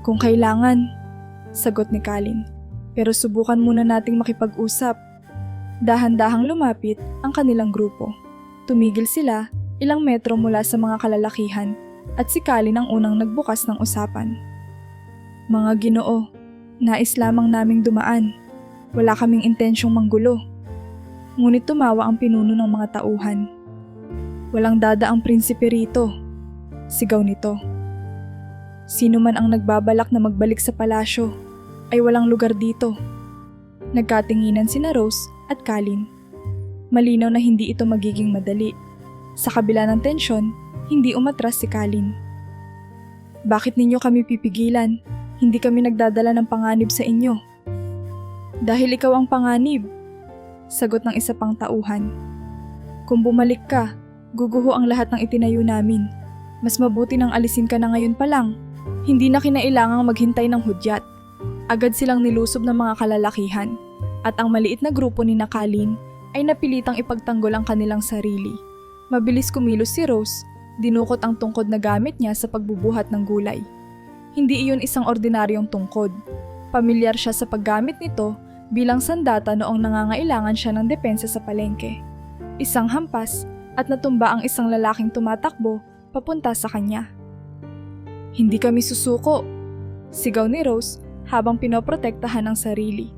"Kung kailangan," sagot ni Kalin, "pero subukan muna nating makipag-usap." Dahan-dahang lumapit ang kanilang grupo. Tumigil sila ilang metro mula sa mga kalalakihan at si Kalin ang unang nagbukas ng usapan. "Mga Ginoo, nais lamang naming dumaan. Wala kaming intensyong manggulo." Ngunit tumawa ang pinuno ng mga tauhan. "Walang dadaang prinsipe rito," sigaw nito. "Sino man ang nagbabalak na magbalik sa palasyo ay walang lugar dito." Nagkatinginan sina Rose at Kalin. Malinaw na hindi ito magiging madali. Sa kabila ng tensyon, hindi umatras si Kalin. "Bakit ninyo kami pipigilan? Hindi kami nagdadala ng panganib sa inyo." "Dahil ikaw ang panganib," sagot ng isa pang tauhan. "Kung bumalik ka, guguho ang lahat ng itinayo namin. Mas mabuti nang alisin ka na ngayon pa lang." Hindi na kinailangang maghintay ng hudyat. Agad silang nilusob ng mga kalalakihan at ang maliit na grupo ni Kalin ay napilitang ipagtanggol ang kanilang sarili. Mabilis kumilos si Rose, dinukot ang tungkod na gamit niya sa pagbubuhat ng gulay. Hindi iyon isang ordinaryong tungkod. Pamilyar siya sa paggamit nito bilang sandata noong nangangailangan siya ng depensa sa palengke. Isang hampas at natumba ang isang lalaking tumatakbo papunta sa kanya. "Hindi kami susuko," sigaw ni Rose habang pinoprotektahan ang sarili.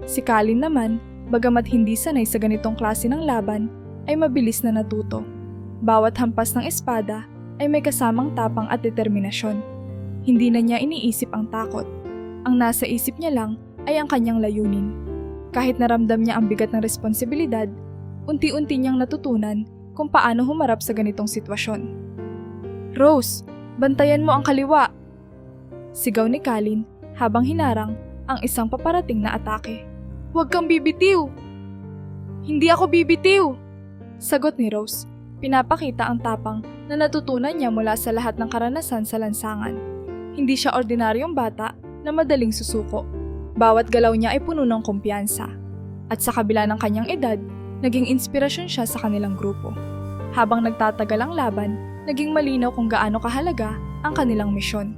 Si Kalin naman, bagamat hindi sanay sa ganitong klase ng laban, ay mabilis na natuto. Bawat hampas ng espada ay may kasamang tapang at determinasyon. Hindi na niya iniisip ang takot. Ang nasa isip niya lang ay ang kanyang layunin. Kahit naramdam niya ang bigat ng responsibilidad, unti-unti niyang natutunan kung paano humarap sa ganitong sitwasyon. "Rose, bantayan mo ang kaliwa!" sigaw ni Kalin habang hinarang ang isang paparating na atake. "Huwag kang bibitiw!" "Hindi ako bibitiw!" sagot ni Rose. Pinapakita ang tapang na natutunan niya mula sa lahat ng karanasan sa lansangan. Hindi siya ordinaryong bata na madaling susuko. Bawat galaw niya ay puno ng kumpiyansa. At sa kabila ng kanyang edad, naging inspirasyon siya sa kanilang grupo. Habang nagtatagal ang laban, naging malinaw kung gaano kahalaga ang kanilang misyon.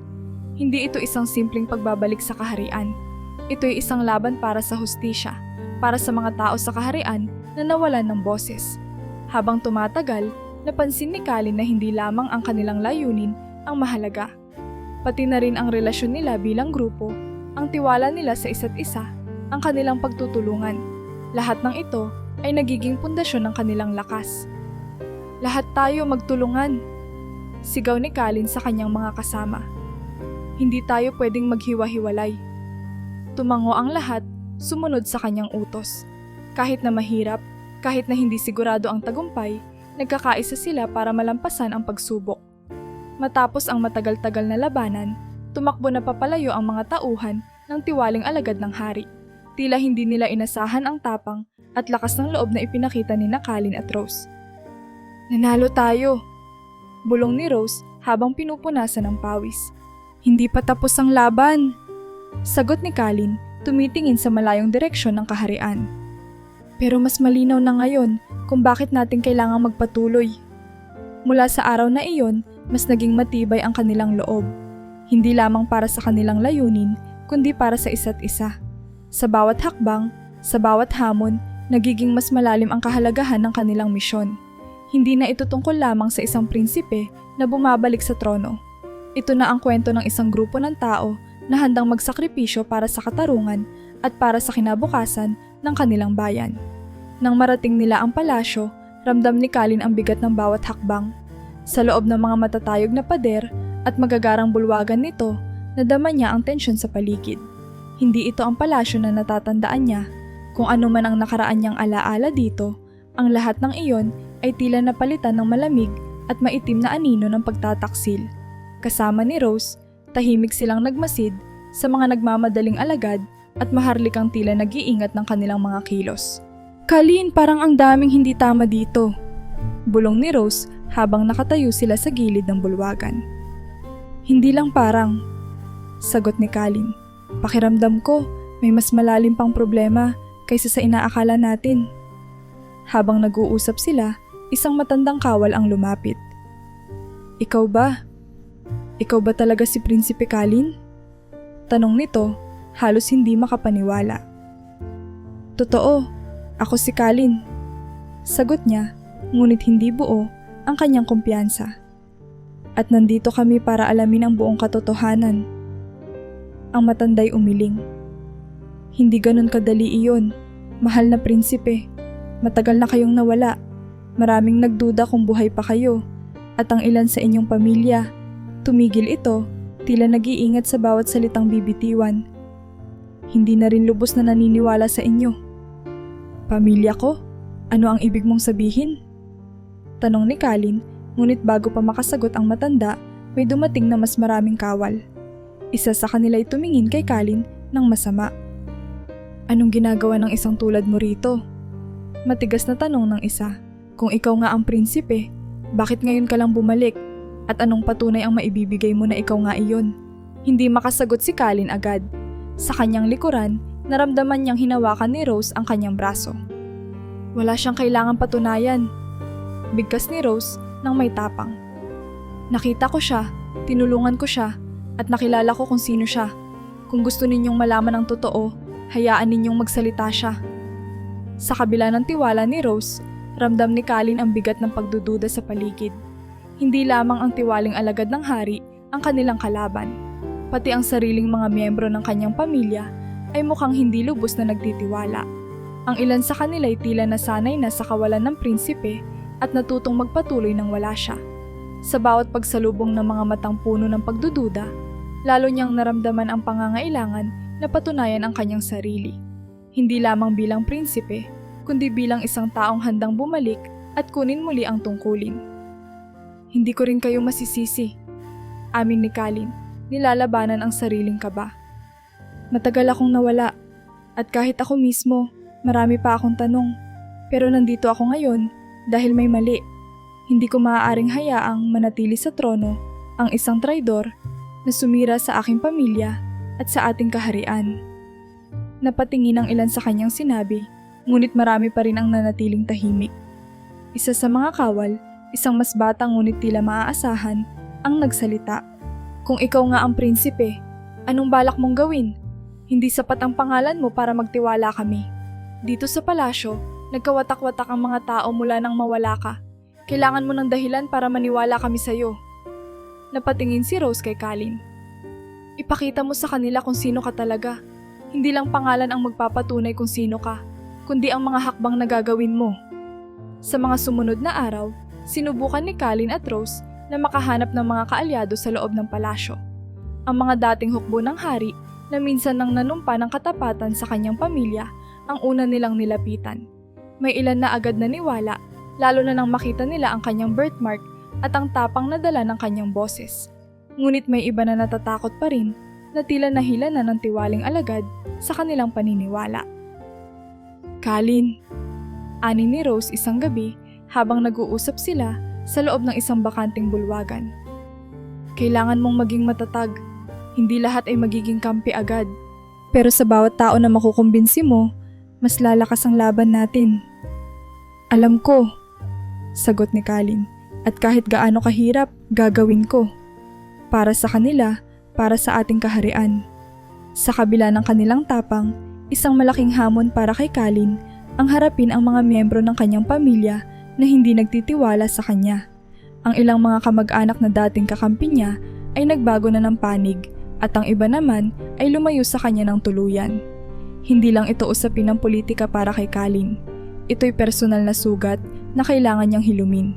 Hindi ito isang simpleng pagbabalik sa kaharian. Ito'y isang laban para sa hustisya, para sa mga tao sa kaharian na nawalan ng boses. Habang tumatagal, napansin ni Kalin na hindi lamang ang kanilang layunin ang mahalaga. Pati na rin ang relasyon nila bilang grupo, ang tiwala nila sa isa't isa, ang kanilang pagtutulungan. Lahat ng ito ay nagiging pundasyon ng kanilang lakas. Lahat tayo magtulungan, sigaw ni Kalin sa kanyang mga kasama. Hindi tayo pwedeng maghiwa-hiwalay. Tumango ang lahat, sumunod sa kanyang utos. Kahit na mahirap, kahit na hindi sigurado ang tagumpay, nagkakaisa sila para malampasan ang pagsubok. Matapos ang matagal-tagal na labanan, tumakbo na papalayo ang mga tauhan ng tiwaling alagad ng hari. Tila hindi nila inasahan ang tapang at lakas ng loob na ipinakita ni Kalin at Rose. Nanalo tayo, bulong ni Rose habang pinupunasan ng pawis. Hindi pa tapos ang laban, sagot ni Kalin, tumitingin sa malayong direksyon ng kaharian. Pero mas malinaw na ngayon kung bakit natin kailangang magpatuloy. Mula sa araw na iyon, mas naging matibay ang kanilang loob. Hindi lamang para sa kanilang layunin, kundi para sa isa't isa. Sa bawat hakbang, sa bawat hamon, nagiging mas malalim ang kahalagahan ng kanilang misyon. Hindi na ito tungkol lamang sa isang prinsipe na bumabalik sa trono. Ito na ang kwento ng isang grupo ng tao na handang magsakripisyo para sa katarungan at para sa kinabukasan ng kanilang bayan. Nang marating nila ang palasyo, ramdam ni Kalin ang bigat ng bawat hakbang. Sa loob ng mga matatayog na pader at magagarang bulwagan nito, nadama niya ang tensyon sa paligid. Hindi ito ang palasyo na natatandaan niya. Kung ano man ang nakaraan niyang alaala dito, ang lahat ng iyon ay tila napalitan ng malamig at maitim na anino ng pagtataksil. Kasama ni Rose, tahimik silang nagmasid sa mga nagmamadaling alagad at maharlikang tila nag-iingat ng kanilang mga kilos. Kalin, parang ang daming hindi tama dito, bulong ni Rose habang nakatayo sila sa gilid ng bulwagan. Hindi lang parang, sagot ni Kalin. Pakiramdam ko, may mas malalim pang problema kaysa sa inaakala natin. Habang nag-uusap sila, isang matandang kawal ang lumapit. Ikaw ba? Ikaw ba talaga si Prinsipe Kalin? Tanong nito, halos hindi makapaniwala. Totoo, ako si Kalin. Sagot niya, ngunit hindi buo ang kanyang kumpiyansa. At nandito kami para alamin ang buong katotohanan. Ang matanday umiling. Hindi ganun kadali iyon, mahal na prinsipe. Matagal na kayong nawala. Maraming nagduda kung buhay pa kayo. At ang ilan sa inyong pamilya, tumigil ito, tila nag-iingat sa bawat salitang bibitiwan. Hindi na rin lubos na naniniwala sa inyo. Pamilya ko? Ano ang ibig mong sabihin? Tanong ni Kalin, ngunit bago pa makasagot ang matanda, may dumating na mas maraming kawal. Isa sa kanila ay tumingin kay Kalin ng masama. Anong ginagawa ng isang tulad mo rito? Matigas na tanong ng isa. Kung ikaw nga ang prinsipe, bakit ngayon ka lang bumalik? At anong patunay ang maibibigay mo na ikaw nga iyon? Hindi makasagot si Kalin agad. Sa kanyang likuran, naramdaman niyang hinawakan ni Rose ang kanyang braso. Wala siyang kailangang patunayan. Bigkas ni Rose nang may tapang. Nakita ko siya, tinulungan ko siya, at nakilala ko kung sino siya. Kung gusto ninyong malaman ang totoo, hayaan ninyong magsalita siya. Sa kabila ng tiwala ni Rose, ramdam ni Kalin ang bigat ng pagdududa sa paligid. Hindi lamang ang tiwaling alagad ng hari ang kanilang kalaban. Pati ang sariling mga miyembro ng kanyang pamilya ay mukhang hindi lubos na nagtitiwala. Ang ilan sa kanila ay tila nasanay na sa kawalan ng prinsipe at natutong magpatuloy nang wala siya. Sa bawat pagsalubong ng mga matang puno ng pagdududa, lalo niyang naramdaman ang pangangailangan na patunayan ang kanyang sarili. Hindi lamang bilang prinsipe, kundi bilang isang taong handang bumalik at kunin muli ang tungkulin. Hindi ko rin kayo masisisi, amin ni Kalin, nilalabanan ang sariling kaba. Matagal akong nawala, at kahit ako mismo, marami pa akong tanong, pero nandito ako ngayon dahil may mali. Hindi ko maaaring hayaang manatili sa trono ang isang traidor na sumira sa aking pamilya at sa ating kaharian. Napatingin ang ilan sa kanyang sinabi, ngunit marami pa rin ang nanatiling tahimik. Isa sa mga kawal, isang mas bata ngunit tila maaasahan, ang nagsalita. Kung ikaw nga ang prinsipe, anong balak mong gawin? Hindi sapat ang pangalan mo para magtiwala kami. Dito sa palasyo, nagkawatak-watak ang mga tao mula nang mawala ka. Kailangan mo ng dahilan para maniwala kami sa'yo. Napatingin si Rose kay Kalin. Ipakita mo sa kanila kung sino ka talaga. Hindi lang pangalan ang magpapatunay kung sino ka, kundi ang mga hakbang na gagawin mo. Sa mga sumunod na araw, sinubukan ni Kalin at Rose na makahanap ng mga kaalyado sa loob ng palasyo. Ang mga dating hukbo ng hari na minsan nang nanumpa ng katapatan sa kanyang pamilya ang una nilang nilapitan. May ilan na agad naniwala, lalo na nang makita nila ang kanyang birthmark at ang tapang na dala ng kanyang boses. Ngunit may iba na natatakot pa rin na tila nahila na ng tiwaling alagad sa kanilang paniniwala. Kalin, ani ni Rose isang gabi habang nag-uusap sila sa loob ng isang bakanting bulwagan. Kailangan mong maging matatag. Hindi lahat ay magiging kampi agad. Pero sa bawat tao na makukumbinsi mo, mas lalakas ang laban natin. Alam ko, sagot ni Kalin, at kahit gaano kahirap, gagawin ko. Para sa kanila, para sa ating kaharian. Sa kabila ng kanilang tapang, isang malaking hamon para kay Kalin ang harapin ang mga miyembro ng kanyang pamilya na hindi nagtitiwala sa kanya. Ang ilang mga kamag-anak na dating kakampi niya ay nagbago na ng panig at ang iba naman ay lumayo sa kanya ng tuluyan. Hindi lang ito usapin ng politika para kay Kalin. Ito'y personal na sugat na kailangan niyang hilumin.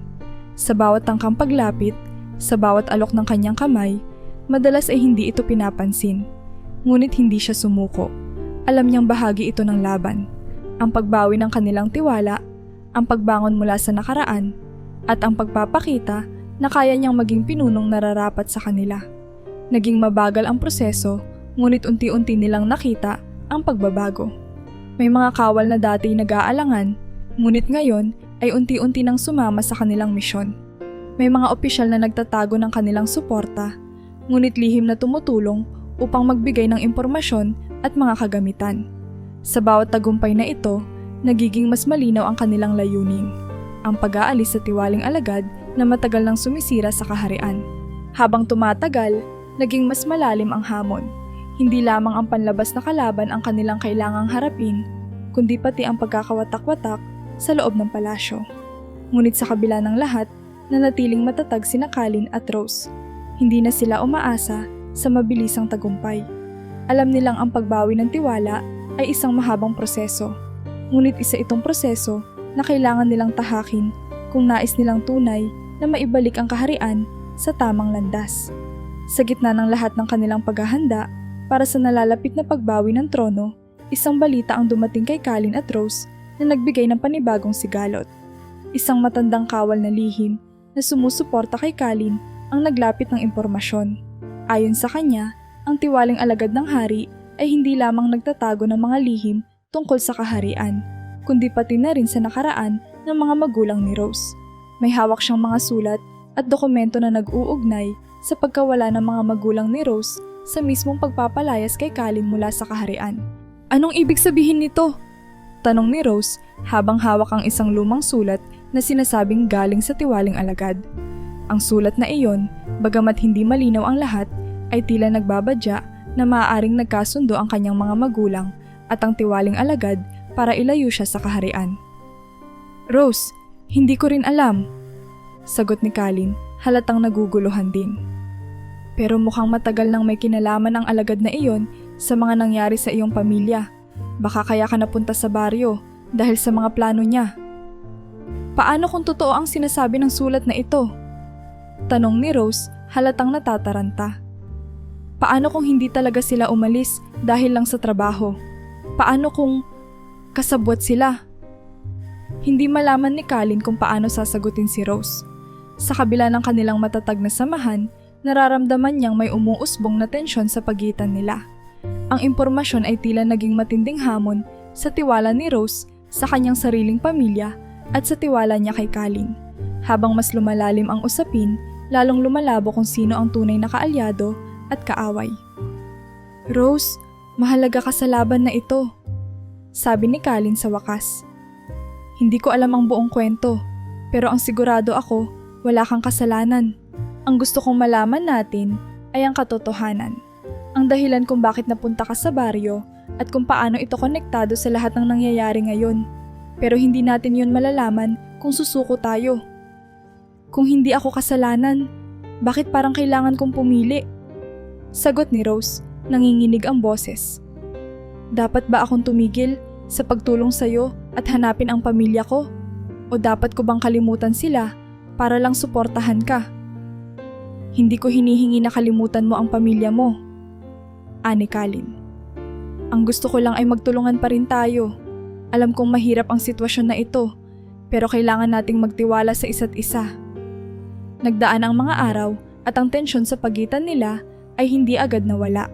Sa bawat tangkang paglapit, sa bawat alok ng kanyang kamay, madalas ay hindi ito pinapansin. Ngunit hindi siya sumuko. Alam niyang bahagi ito ng laban. Ang pagbawi ng kanilang tiwala, ang pagbangon mula sa nakaraan, at ang pagpapakita na kaya niyang maging pinunong nararapat sa kanila. Naging mabagal ang proseso, ngunit unti-unti nilang nakita ang pagbabago. May mga kawal na dati nag-aalangan, ngunit ngayon ay unti-unti nang sumama sa kanilang misyon. May mga opisyal na nagtatago ng kanilang suporta, ngunit lihim na tumutulong upang magbigay ng impormasyon at mga kagamitan. Sa bawat tagumpay na ito, nagiging mas malinaw ang kanilang layunin, ang pag-aalis sa tiwaling alagad na matagal nang sumisira sa kaharian. Habang tumatagal, naging mas malalim ang hamon. Hindi lamang ang panlabas na kalaban ang kanilang kailangang harapin, kundi pati ang pagkakawatak-watak sa loob ng palasyo. Ngunit sa kabila ng lahat, nanatiling matatag sina Kalin at Rose. Hindi na sila umaasa sa mabilisang tagumpay. Alam nilang ang pagbawi ng tiwala ay isang mahabang proseso. Ngunit isa itong proseso na kailangan nilang tahakin kung nais nilang tunay na maibalik ang kaharian sa tamang landas. Sa gitna ng lahat ng kanilang paghahanda para sa nalalapit na pagbawi ng trono, isang balita ang dumating kay Kalin at Rose na nagbigay ng panibagong sigalot. Isang matandang kawal na lihim na sumusuporta kay Kalin ang naglapit ng impormasyon. Ayon sa kanya, ang tiwaling alagad ng hari ay hindi lamang nagtatago ng mga lihim tungkol sa kaharian, kundi pati na rin sa nakaraan ng mga magulang ni Rose. May hawak siyang mga sulat at dokumento na nag-uugnay sa pagkawala ng mga magulang ni Rose sa mismong pagpapalayas kay Kalin mula sa kaharian. Anong ibig sabihin nito? Tanong ni Rose habang hawak ang isang lumang sulat na sinasabing galing sa tiwaling alagad. Ang sulat na iyon, bagamat hindi malinaw ang lahat, ay tila nagbabadya na maaaring nagkasundo ang kanyang mga magulang at ang tiwaling alagad para ilayo siya sa kaharian. Rose, hindi ko rin alam, sagot ni Kalin, halatang naguguluhan din. Pero mukhang matagal nang may kinalaman ang alagad na iyon sa mga nangyari sa iyong pamilya. Baka kaya ka napunta sa baryo dahil sa mga plano niya. Paano kung totoo ang sinasabi ng sulat na ito? Tanong ni Rose, halatang natataranta. Paano kung hindi talaga sila umalis dahil lang sa trabaho? Paano kung kasabwat sila? Hindi malaman ni Kalin kung paano sasagutin si Rose. Sa kabila ng kanilang matatag na samahan, nararamdaman niyang may umuusbong na tensyon sa pagitan nila. Ang impormasyon ay tila naging matinding hamon sa tiwala ni Rose sa kanyang sariling pamilya at sa tiwala niya kay Kalin. Habang mas lumalalim ang usapin, lalong lumalabo kung sino ang tunay na kaalyado at kaaway. "Rose, mahalaga ka sa laban na ito," sabi ni Colin sa wakas. "Hindi ko alam ang buong kwento, pero ang sigurado ako, wala kang kasalanan. Ang gusto kong malaman natin ay ang katotohanan. Ang dahilan kung bakit napunta ka sa baryo at kung paano ito konektado sa lahat ng nangyayari ngayon. Pero hindi natin yun malalaman kung susuko tayo. Kung hindi ako kasalanan, bakit parang kailangan kong pumili?" Sagot ni Rose, nanginginig ang boses. "Dapat ba akong tumigil sa pagtulong sa'yo at hanapin ang pamilya ko? O dapat ko bang kalimutan sila para lang suportahan ka?" "Hindi ko hinihingi na kalimutan mo ang pamilya mo," ani Colin. "Ang gusto ko lang ay magtulungan pa rin tayo. Alam kong mahirap ang sitwasyon na ito, pero kailangan nating magtiwala sa isa't isa." Nagdaan ang mga araw at ang tensyon sa pagitan nila ay hindi agad nawala.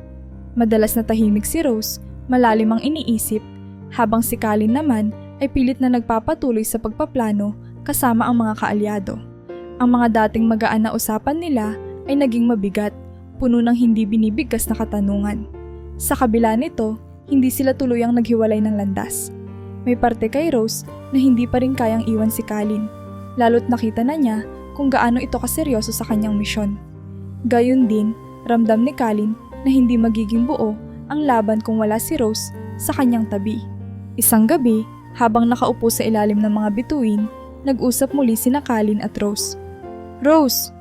Madalas na tahimik si Rose, malalim ang iniisip, habang si Colin naman ay pilit na nagpapatuloy sa pagpaplano kasama ang mga kaalyado. Ang mga dating magaan na usapan nila ay naging mabigat, puno ng hindi binibigkas na katanungan. Sa kabila nito, hindi sila tuluyang naghiwalay ng landas. May parte kay Rose na hindi pa rin kayang iwan si Colin, lalo't nakita na niya kung gaano ito kaseryoso sa kanyang misyon. Gayun din, ramdam ni Colin na hindi magiging buo ang laban kung wala si Rose sa kanyang tabi. Isang gabi, habang nakaupo sa ilalim ng mga bituin, nag-usap muli sina Colin at Rose. "Rose,"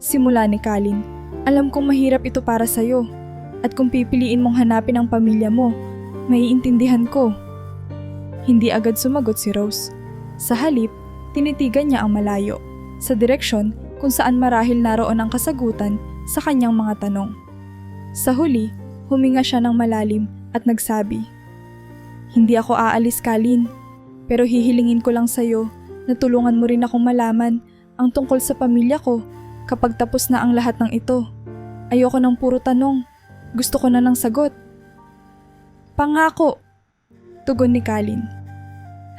simula ni Colin, "alam kong mahirap ito para sa'yo. At kung pipiliin mong hanapin ang pamilya mo, maiintindihan ko." Hindi agad sumagot si Rose. Sa halip, tinitigan niya ang malayo, sa direksyon kung saan marahil naroon ang kasagutan sa kanyang mga tanong. Sa huli, huminga siya ng malalim at nagsabi, "Hindi ako aalis, Colin, pero hihilingin ko lang sa'yo na tulungan mo rin akong malaman ang tungkol sa pamilya ko kapag tapos na ang lahat ng ito. Ayoko ng puro tanong, gusto ko na ng sagot." "Pangako," tugon ni Colin.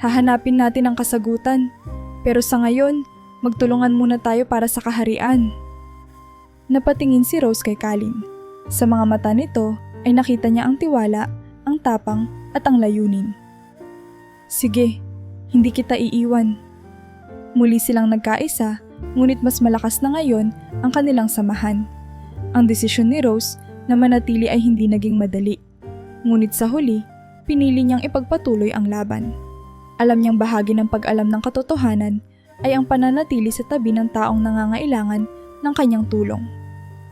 "Hahanapin natin ang kasagutan, pero sa ngayon, magtulungan muna tayo para sa kaharian." Napatingin si Rose kay Colin. Sa mga mata nito ay nakita niya ang tiwala, ang tapang at ang layunin. "Sige, hindi kita iiwan." Muli silang nagkaisa, ngunit mas malakas na ngayon ang kanilang samahan. Ang desisyon ni Rose na manatili ay hindi naging madali. Ngunit sa huli, pinili niyang ipagpatuloy ang laban. Alam niyang bahagi ng pag-alam ng katotohanan ay ang pananatili sa tabi ng taong nangangailangan ng kanyang tulong.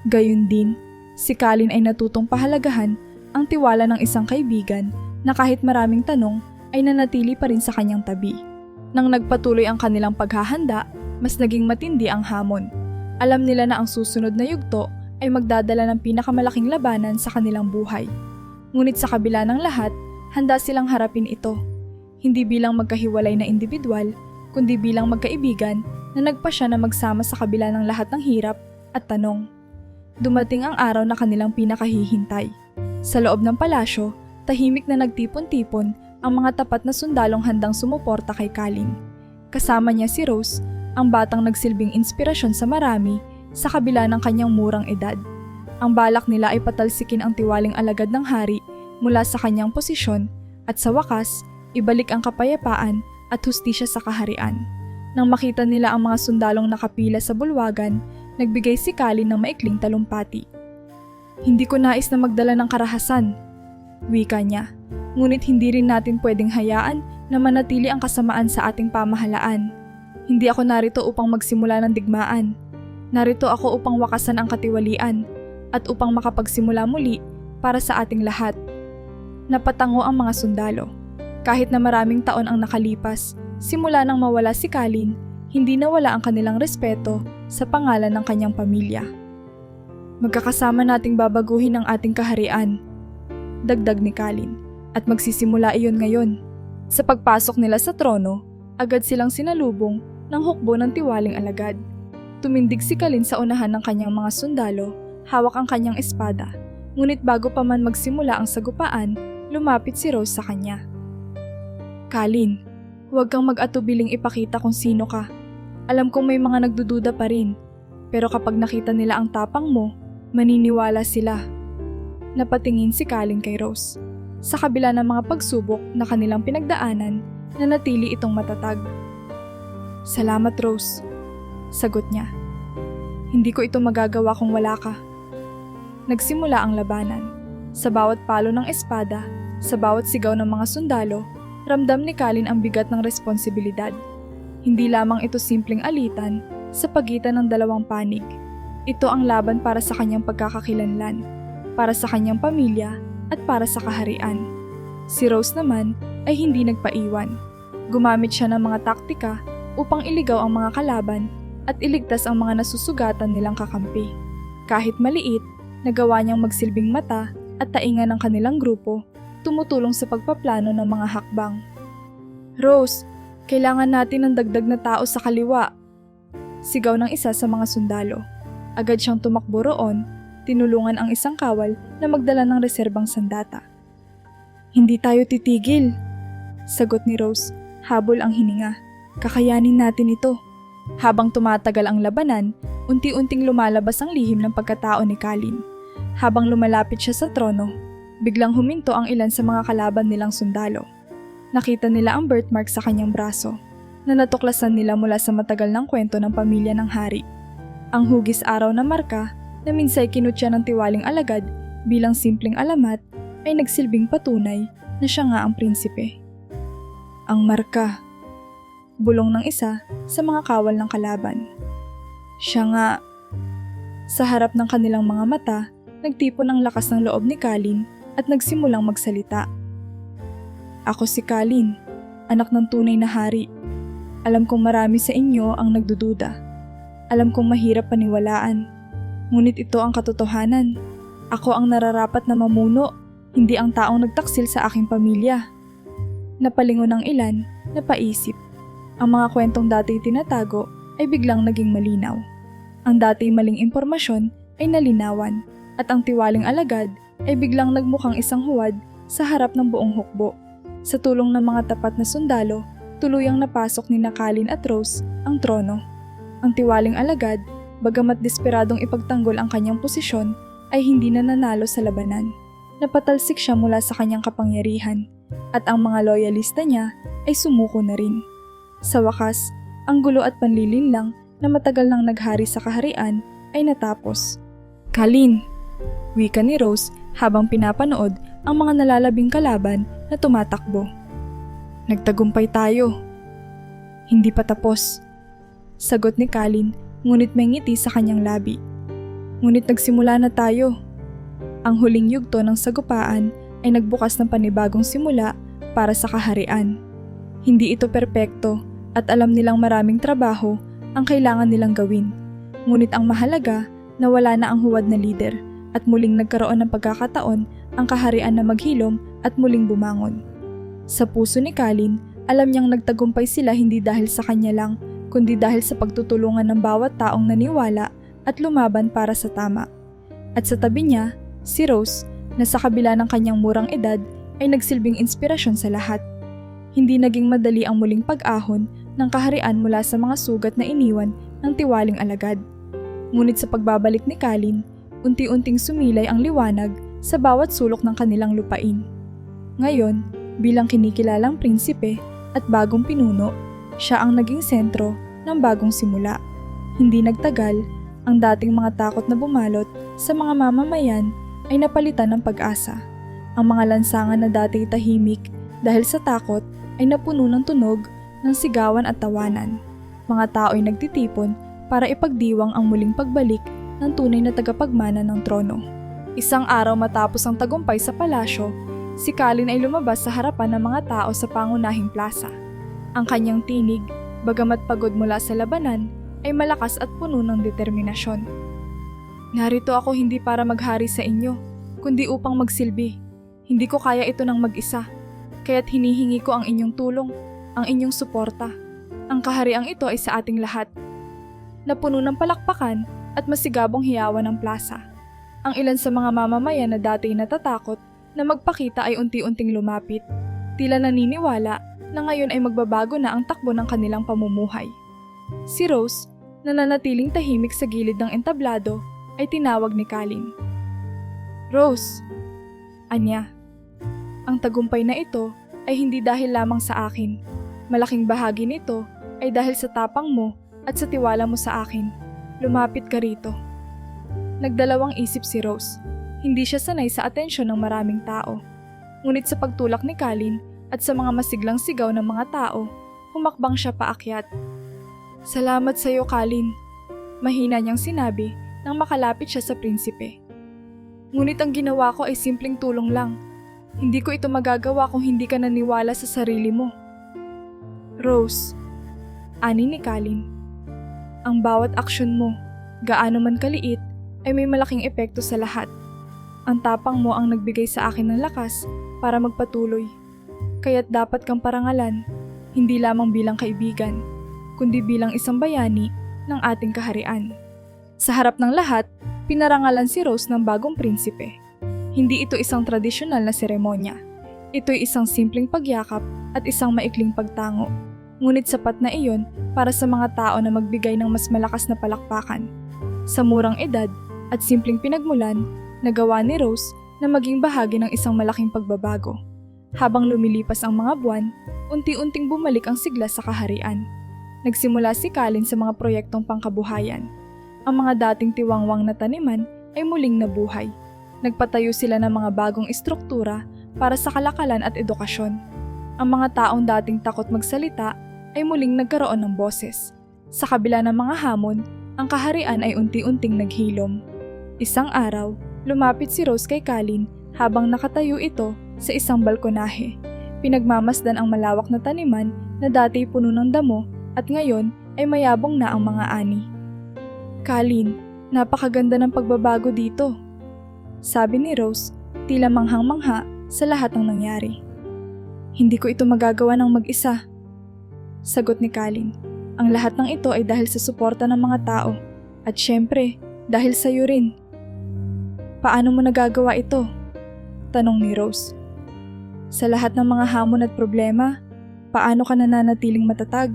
Gayun din, si Colin ay natutong pahalagahan ang tiwala ng isang kaibigan na kahit maraming tanong ay nanatili pa rin sa kanyang tabi. Nang nagpatuloy ang kanilang paghahanda, mas naging matindi ang hamon. Alam nila na ang susunod na yugto ay magdadala ng pinakamalaking labanan sa kanilang buhay. Ngunit sa kabila ng lahat, handa silang harapin ito. Hindi bilang magkahiwalay na individual, kundi bilang magkaibigan na nagpasya na magsama sa kabila ng lahat ng hirap at tanong. Dumating ang araw na kanilang pinakahihintay. Sa loob ng palasyo, tahimik na nagtipon-tipon ang mga tapat na sundalong handang sumuporta kay Colin. Kasama niya si Rose, ang batang nagsilbing inspirasyon sa marami sa kabila ng kanyang murang edad. Ang balak nila ay patalsikin ang tiwaling alagad ng hari mula sa kanyang posisyon at sa wakas, ibalik ang kapayapaan at hustisya sa kaharian. Nang makita nila ang mga sundalong nakapila sa bulwagan, nagbigay si Colin ng maikling talumpati. "Hindi ko nais na magdala ng karahasan," wika niya. "Ngunit hindi rin natin pwedeng hayaan na manatili ang kasamaan sa ating pamahalaan. Hindi ako narito upang magsimula ng digmaan. Narito ako upang wakasan ang katiwalian at upang makapagsimula muli para sa ating lahat." Napatango ang mga sundalo. Kahit na maraming taon ang nakalipas, simula nang mawala si Colin, hindi nawala ang kanilang respeto sa pangalan ng kanyang pamilya. "Magkakasama nating babaguhin ang ating kaharian," dagdag ni Colin, "at magsisimula iyon ngayon." Sa pagpasok nila sa trono, agad silang sinalubong ng hukbo ng tiwaling alagad. Tumindig si Colin sa unahan ng kanyang mga sundalo, hawak ang kanyang espada, ngunit bago pa man magsimula ang sagupaan, lumapit si Rose sa kanya. "Colin, huwag kang mag-atubiling ipakita kung sino ka. Alam kong may mga nagdududa pa rin, pero kapag nakita nila ang tapang mo, maniniwala sila. Napatingin si Colin kay Rose. Sa kabila ng mga pagsubok na kanilang pinagdaanan, nanatili itong matatag. Salamat, Rose. Sagot niya. Hindi ko ito magagawa kung wala ka. Nagsimula ang labanan. Sa bawat palo ng espada, sa bawat sigaw ng mga sundalo, ramdam ni Colin ang bigat ng responsibilidad. Hindi lamang ito simpleng alitan sa pagitan ng dalawang panig. Ito ang laban para sa kanyang pagkakakilanlan, para sa kanyang pamilya at para sa kaharian. Si Rose naman ay hindi nagpaiwan. Gumamit siya ng mga taktika upang iligaw ang mga kalaban at iligtas ang mga nasusugatan nilang kakampi. Kahit maliit, nagawa niyang magsilbing mata at taingan ng kanilang grupo, tumutulong sa pagpaplano ng mga hakbang. Rose, kailangan natin ng dagdag na tao sa kaliwa. Sigaw ng isa sa mga sundalo. Agad siyang tumakbo roon, tinulungan ang isang kawal na magdala ng reserbang sandata. Hindi tayo titigil, sagot ni Rose, habol ang hininga. Kakayanin natin ito. Habang tumatagal ang labanan, unti-unting lumalabas ang lihim ng pagkatao ni Colin. Habang lumalapit siya sa trono, biglang huminto ang ilan sa mga kalaban nilang sundalo. Nakita nila ang birthmark sa kanyang braso, na natuklasan nila mula sa matagal ng kwento ng pamilya ng hari. Ang hugis araw na marka na minsay kinutya ng tiwaling alagad bilang simpleng alamat ay nagsilbing patunay na siya nga ang prinsipe. Ang marka, bulong ng isa sa mga kawal ng kalaban. Siya nga. Sa harap ng kanilang mga mata, nagtipon ang lakas ng loob ni Colin at nagsimulang magsalita. Ako si Colin, anak ng tunay na hari. Alam kong marami sa inyo ang nagdududa. Alam kong mahirap paniwalaan. Ngunit ito ang katotohanan. Ako ang nararapat na mamuno, hindi ang taong nagtaksil sa aking pamilya. Napalingon ng ilan, napaisip. Ang mga kwentong dati tinatago ay biglang naging malinaw. Ang dati maling impormasyon ay nalinawan at ang tiwaling alagad ay biglang nagmukhang isang huwad sa harap ng buong hukbo. Sa tulong ng mga tapat na sundalo, tuluyang napasok ni Colin at Rose ang trono. Ang tiwaling alagad, bagamat desperadong ipagtanggol ang kanyang posisyon, ay hindi na nanalo sa labanan. Napatalsik siya mula sa kanyang kapangyarihan at ang mga loyalista niya ay sumuko na rin. Sa wakas, ang gulo at panlilinlang na matagal nang naghari sa kaharian ay natapos. Colin, wika ni Rose habang pinapanood ang mga nalalabing kalaban na tumatakbo. Nagtagumpay tayo. Hindi pa tapos. Sagot ni Colin, ngunit may ngiti sa kanyang labi. Ngunit nagsimula na tayo. Ang huling yugto ng sagupaan ay nagbukas ng panibagong simula para sa kaharian. Hindi ito perpekto at alam nilang maraming trabaho ang kailangan nilang gawin. Ngunit ang mahalaga na wala na ang huwad na lider at muling nagkaroon ng pagkakataon ang kaharian na maghilom at muling bumangon. Sa puso ni Colin, alam niyang nagtagumpay sila hindi dahil sa kanya lang, kundi dahil sa pagtutulungan ng bawat taong naniwala at lumaban para sa tama. At sa tabi niya, si Rose, na sa kabila ng kanyang murang edad, ay nagsilbing inspirasyon sa lahat. Hindi naging madali ang muling pag-ahon ng kaharian mula sa mga sugat na iniwan ng tiwaling alagad. Ngunit sa pagbabalik ni Colin, unti-unting sumilay ang liwanag sa bawat sulok ng kanilang lupain. Ngayon, bilang kinikilalang prinsipe at bagong pinuno, siya ang naging sentro ng bagong simula. Hindi nagtagal, ang dating mga takot na bumalot sa mga mamamayan ay napalitan ng pag-asa. Ang mga lansangan na dati tahimik dahil sa takot ay napuno ng tunog ng sigawan at tawanan. Mga tao ay nagtitipon para ipagdiwang ang muling pagbalik ng tunay na tagapagmana ng trono. Isang araw matapos ang tagumpay sa palasyo, si Colin ay lumabas sa harapan ng mga tao sa pangunahing plaza. Ang kanyang tinig, bagamat pagod mula sa labanan, ay malakas at puno ng determinasyon. Narito ako hindi para maghari sa inyo, kundi upang magsilbi. Hindi ko kaya ito ng mag-isa, kaya't hinihingi ko ang inyong tulong, ang inyong suporta. Ang kahariang ito ay sa ating lahat. Napuno ng palakpakan at masigabong hiyawan ng plaza. Ang ilan sa mga mamamayan na dati natatakot na magpakita ay unti-unting lumapit. Tila naniniwala na ngayon ay magbabago na ang takbo ng kanilang pamumuhay. Si Rose, na nanatiling tahimik sa gilid ng entablado, ay tinawag ni Colin. Rose, anya. Ang tagumpay na ito ay hindi dahil lamang sa akin. Malaking bahagi nito ay dahil sa tapang mo at sa tiwala mo sa akin. Lumapit ka rito. Nagdalawang isip si Rose. Hindi siya sanay sa atensyon ng maraming tao. Ngunit sa pagtulak ni Colin at sa mga masiglang sigaw ng mga tao, humakbang siya paakyat. Salamat sa iyo, Colin. Mahina niyang sinabi nang makalapit siya sa prinsipe. Ngunit ang ginawa ko ay simpleng tulong lang. Hindi ko ito magagawa kung hindi ka naniwala sa sarili mo. Rose, ani ni Colin. Ang bawat aksyon mo, gaano man kaliit, ay may malaking epekto sa lahat. Ang tapang mo ang nagbigay sa akin ng lakas para magpatuloy. Kaya't dapat kang parangalan, hindi lamang bilang kaibigan, kundi bilang isang bayani ng ating kaharian. Sa harap ng lahat, pinarangalan si Rose ng bagong prinsipe. Hindi ito isang tradisyonal na seremonya. Ito'y isang simpleng pagyakap at isang maikling pagtango. Ngunit sapat na iyon para sa mga tao na magbigay ng mas malakas na palakpakan. Sa murang edad at simpleng pinagmulan, nagawa ni Rose na maging bahagi ng isang malaking pagbabago. Habang lumilipas ang mga buwan, unti-unting bumalik ang sigla sa kaharian. Nagsimula si Colin sa mga proyektong pangkabuhayan. Ang mga dating tiwangwang na taniman ay muling nabuhay. Nagpatayo sila ng mga bagong istruktura para sa kalakalan at edukasyon. Ang mga taong dating takot magsalita ay muling nagkaroon ng boses. Sa kabila ng mga hamon, ang kaharian ay unti-unting naghilom. Isang araw, lumapit si Rose kay Colin habang nakatayo ito sa isang balkonahe. Pinagmamasdan ang malawak na taniman na dati puno ng damo at ngayon ay mayabong na ang mga ani. Colin, napakaganda ng pagbabago dito. Sabi ni Rose, tila manghang-mangha sa lahat ng nangyari. Hindi ko ito magagawa ng mag-isa. Sagot ni Colin, ang lahat ng ito ay dahil sa suporta ng mga tao at syempre, dahil sa iyo rin. Paano mo nagagawa ito? Tanong ni Rose. Sa lahat ng mga hamon at problema, paano ka nananatiling matatag?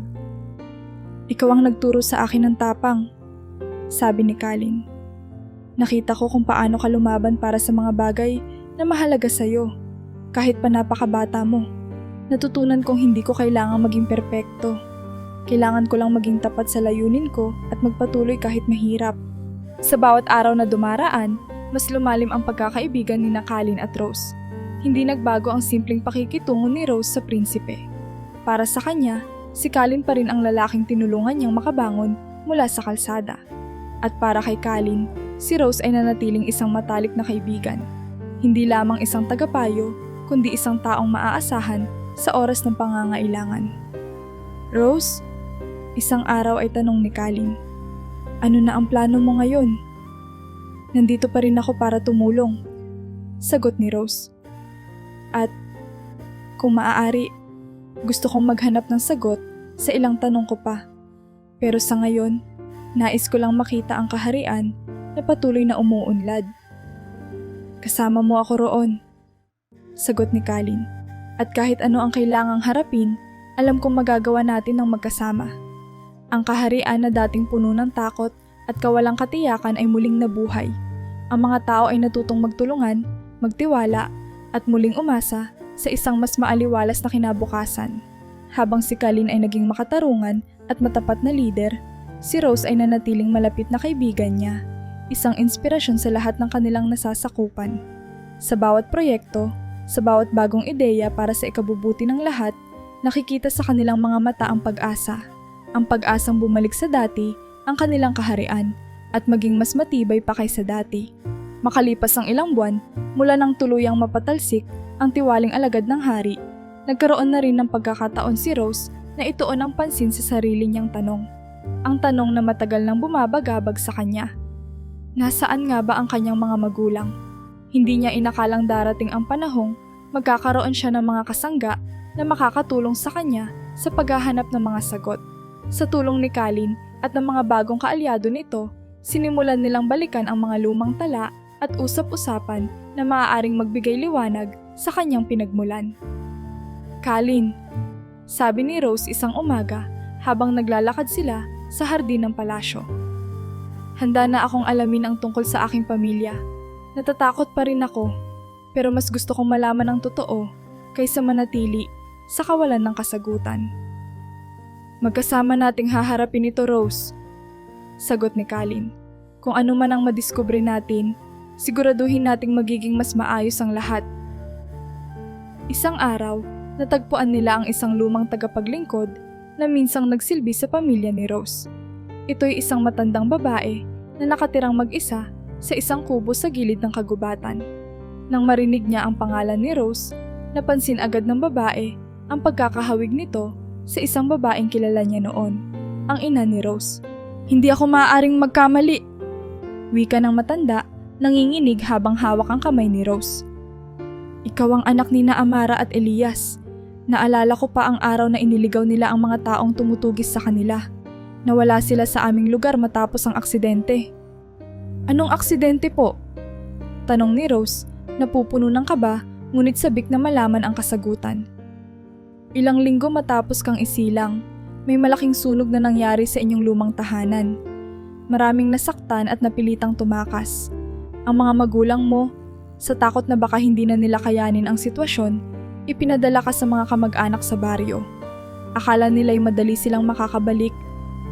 Ikaw ang nagturo sa akin ng tapang, sabi ni Colin. Nakita ko kung paano ka lumaban para sa mga bagay na mahalaga sa'yo, kahit pa napakabata mo. Natutunan kong hindi ko kailangang maging perpekto. Kailangan ko lang maging tapat sa layunin ko at magpatuloy kahit mahirap. Sa bawat araw na dumaraan, mas lumalim ang pagkakaibigan ni Colin at Rose. Hindi nagbago ang simpleng pakikitungo ni Rose sa prinsipe. Para sa kanya, si Colin pa rin ang lalaking tinulungan niyang makabangon mula sa kalsada. At para kay Colin, si Rose ay nanatiling isang matalik na kaibigan. Hindi lamang isang tagapayo, kundi isang taong maaasahan sa oras ng pangangailangan. Rose, isang araw ay tanong ni Colin, ano na ang plano mo ngayon? Nandito pa rin ako para tumulong, sagot ni Rose. At kung maaari, gusto kong maghanap ng sagot sa ilang tanong ko pa. Pero sa ngayon, nais ko lang makita ang kaharian na patuloy na umuunlad. Kasama mo ako roon, sagot ni Colin. At kahit ano ang kailangang harapin, alam kong magagawa natin ng magkasama. Ang kaharian na dating puno ng takot at kawalang katiyakan ay muling nabuhay. Ang mga tao ay natutong magtulungan, magtiwala, at muling umasa sa isang mas maaliwalas na kinabukasan. Habang si Colin ay naging makatarungan at matapat na lider, si Rose ay nanatiling malapit na kaibigan niya, isang inspirasyon sa lahat ng kanilang nasasakupan. Sa bawat proyekto, sa bawat bagong ideya para sa ikabubuti ng lahat, nakikita sa kanilang mga mata ang pag-asa. Ang pag-asang bumalik sa dati, ang kanilang kaharian, at maging mas matibay pa kaysa dati. Makalipas ang ilang buwan, mula nang tuluyang mapatalsik ang tiwaling alagad ng hari, nagkaroon na rin ng pagkakataon si Rose na ituon ang pansin sa sarili niyang tanong. Ang tanong na matagal nang bumabagabag sa kanya. Nasaan nga ba ang kanyang mga magulang? Hindi niya inakalang darating ang panahong magkakaroon siya ng mga kasangga na makakatulong sa kanya sa paghahanap ng mga sagot. Sa tulong ni Colin at ng mga bagong kaalyado nito, sinimulan nilang balikan ang mga lumang tala at usap-usapan na maaaring magbigay liwanag sa kanyang pinagmulan. Colin, sabi ni Rose isang umaga habang naglalakad sila sa hardin ng palasyo. Handa na akong alamin ang tungkol sa aking pamilya. Natatakot pa rin ako, pero mas gusto kong malaman ang totoo kaysa manatili sa kawalan ng kasagutan. Magkasama nating haharapin ito, Rose. Sagot ni Colin. Kung ano man ang madiskubre natin, siguraduhin nating magiging mas maayos ang lahat. Isang araw, natagpuan nila ang isang lumang tagapaglingkod na minsang nagsilbi sa pamilya ni Rose. Ito'y isang matandang babae na nakatirang mag-isa sa isang kubo sa gilid ng kagubatan. Nang marinig niya ang pangalan ni Rose, napansin agad ng babae ang pagkakahawig nito sa isang babaeng kilala niya noon, ang ina ni Rose. Hindi ako maaaring magkamali, wika ng matanda, nanginginig habang hawak ang kamay ni Rose. Ikaw ang anak ni na Amara at Elias. Naalala ko pa ang araw na iniligaw nila ang mga taong tumutugis sa kanila. Nawala sila sa aming lugar matapos ang aksidente. Anong aksidente po? Tanong ni Rose, napupuno ng kaba ngunit sabik na malaman ang kasagutan. Ilang linggo matapos kang isilang, may malaking sunog na nangyari sa inyong lumang tahanan. Maraming nasaktan at napilitang tumakas. Ang mga magulang mo, sa takot na baka hindi na nila kayanin ang sitwasyon, ipinadala ka sa mga kamag-anak sa baryo. Akala nila'y madali silang makakabalik,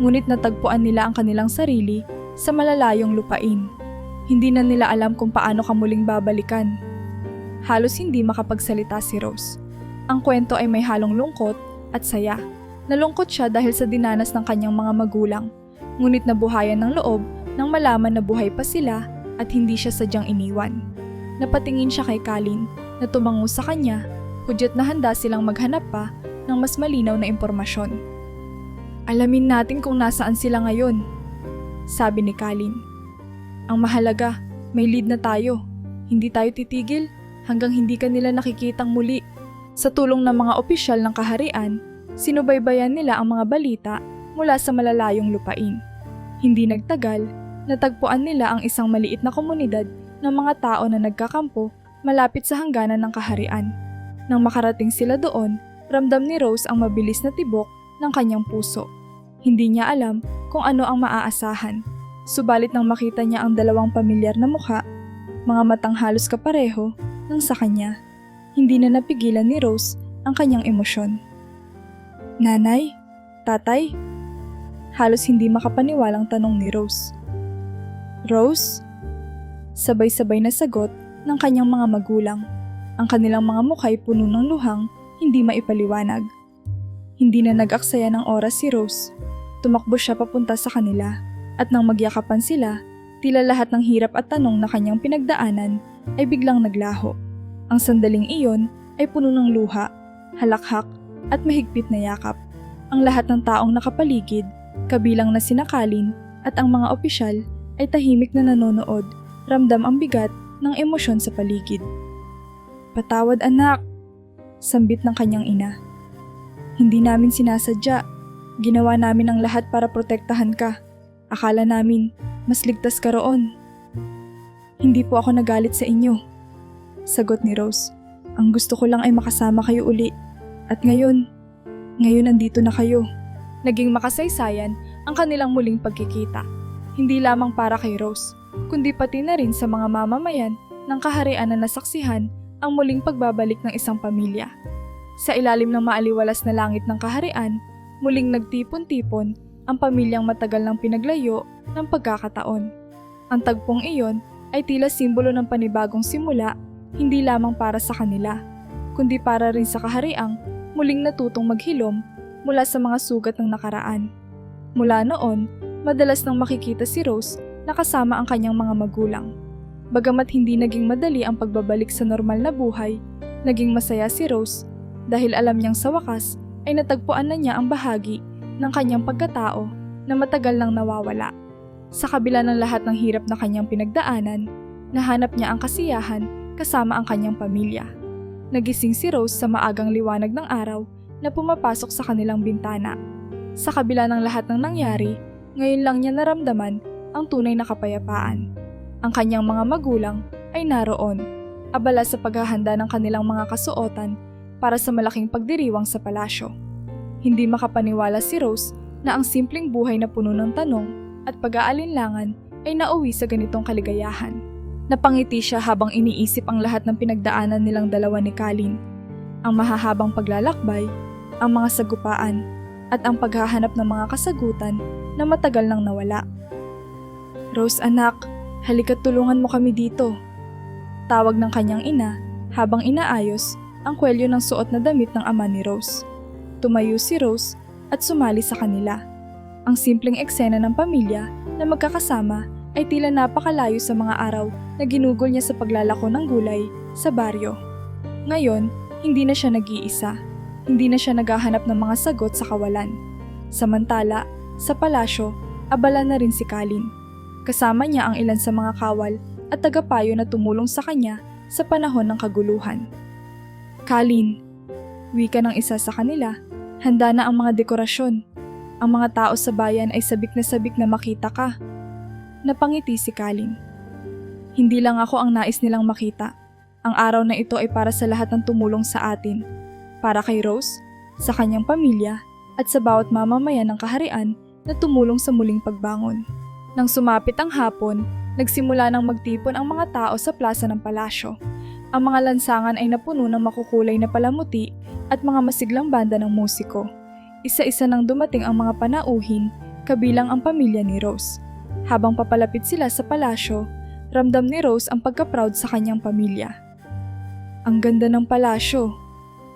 ngunit natagpuan nila ang kanilang sarili sa malalayong lupain. Hindi na nila alam kung paano ka muling babalikan. Halos hindi makapagsalita si Rose. Ang kwento ay may halong lungkot at saya. Nalungkot siya dahil sa dinanas ng kanyang mga magulang, ngunit nabuhayan ng loob nang malaman na buhay pa sila at hindi siya sadyang iniwan. Napatingin siya kay Colin na tumango sa kanya, hudyat na handa silang maghanap pa ng mas malinaw na impormasyon. Alamin natin kung nasaan sila ngayon, sabi ni Colin. Ang mahalaga, may lead na tayo. Hindi tayo titigil hanggang hindi ka nila nakikitang muli. Sa tulong ng mga opisyal ng kaharian, sinubaybayan nila ang mga balita mula sa malalayong lupain. Hindi nagtagal, natagpuan nila ang isang maliit na komunidad ng mga tao na nagkakampo malapit sa hangganan ng kaharian. Nang makarating sila doon, ramdam ni Rose ang mabilis na tibok ng kanyang puso. Hindi niya alam kung ano ang maaasahan. Subalit nang makita niya ang dalawang pamilyar na mukha, mga matang halos kapareho ng sa kanya, hindi na napigilan ni Rose ang kanyang emosyon. Nanay? Tatay? Halos hindi makapaniwalang tanong ni Rose. Rose? Sabay-sabay na sagot ng kanyang mga magulang. Ang kanilang mga mukha'y puno ng luhang hindi maipaliwanag. Hindi na nag-aksaya ng oras si Rose. Tumakbo siya papunta sa kanila at nang magyakapan sila, tila lahat ng hirap at tanong na kanyang pinagdaanan ay biglang naglaho. Ang sandaling iyon ay puno ng luha, halakhak at mahigpit na yakap. Ang lahat ng taong nakapaligid, kabilang na sina Colin at ang mga opisyal ay tahimik na nanonood, ramdam ang bigat ng emosyon sa paligid. Patawad anak, sambit ng kanyang ina. Hindi namin sinasadya. Ginawa namin ang lahat para protektahan ka. Akala namin mas ligtas ka roon. Hindi po ako nagalit sa inyo, sagot ni Rose. Ang gusto ko lang ay makasama kayo uli. At ngayon andito na kayo. Naging makasaysayan ang kanilang muling pagkikita. Hindi lamang para kay Rose, kundi pati na rin sa mga mamamayan ng kaharian na nasaksihan ang muling pagbabalik ng isang pamilya. Sa ilalim ng maaliwalas na langit ng kaharian, muling nagtipon-tipon ang pamilyang matagal nang pinaglayo ng pagkakataon. Ang tagpong iyon ay tila simbolo ng panibagong simula, hindi lamang para sa kanila, kundi para rin sa kahariang muling natutong maghilom mula sa mga sugat ng nakaraan. Mula noon, madalas nang makikita si Rose na kasama ang kanyang mga magulang. Bagamat hindi naging madali ang pagbabalik sa normal na buhay, naging masaya si Rose dahil alam niyang sa wakas ay natagpuan na niya ang bahagi ng kanyang pagkatao na matagal nang nawawala. Sa kabila ng lahat ng hirap na kanyang pinagdaanan, nahanap niya ang kasiyahan kasama ang kanyang pamilya. Nagising si Rose sa maagang liwanag ng araw na pumapasok sa kanilang bintana. Sa kabila ng lahat ng nangyari, ngayon lang niya naramdaman ang tunay na kapayapaan. Ang kanyang mga magulang ay naroon, abala sa paghahanda ng kanilang mga kasuotan para sa malaking pagdiriwang sa palasyo. Hindi makapaniwala si Rose na ang simpleng buhay na puno ng tanong at pag-aalinlangan ay nauwi sa ganitong kaligayahan. Napangiti siya habang iniisip ang lahat ng pinagdaanan nilang dalawa ni Colleen. Ang mahahabang paglalakbay, ang mga sagupaan, at ang paghahanap ng mga kasagutan na matagal nang nawala. "Rose anak, halika't tulungan mo kami dito." Tawag ng kanyang ina habang inaayos ang kwelyo ng suot na damit ng ama ni Rose. Tumayo si Rose at sumali sa kanila. Ang simpleng eksena ng pamilya na magkakasama ay tila napakalayo sa mga araw na ginugol niya sa paglalako ng gulay sa baryo. Ngayon, hindi na siya nag-iisa. Hindi na siya naghahanap ng mga sagot sa kawalan. Samantala, sa palasyo, abala na rin si Colleen. Kasama niya ang ilan sa mga kawal at tagapayo na tumulong sa kanya sa panahon ng kaguluhan. "Colleen," wika ng isa sa kanila, "handa na ang mga dekorasyon. Ang mga tao sa bayan ay sabik na makita ka." Napangiti si Colleen. "Hindi lang ako ang nais nilang makita. Ang araw na ito ay para sa lahat ng tumulong sa atin. Para kay Rose, sa kanyang pamilya, at sa bawat mamamayan ng kaharian na tumulong sa muling pagbangon." Nang sumapit ang hapon, nagsimula nang magtipon ang mga tao sa plaza ng palasyo. Ang mga lansangan ay napuno ng makukulay na palamuti at mga masiglang banda ng musiko. Isa-isa nang dumating ang mga panauhin, kabilang ang pamilya ni Rose. Habang papalapit sila sa palasyo, ramdam ni Rose ang pagka-proud sa kanyang pamilya. "Ang ganda ng palasyo,"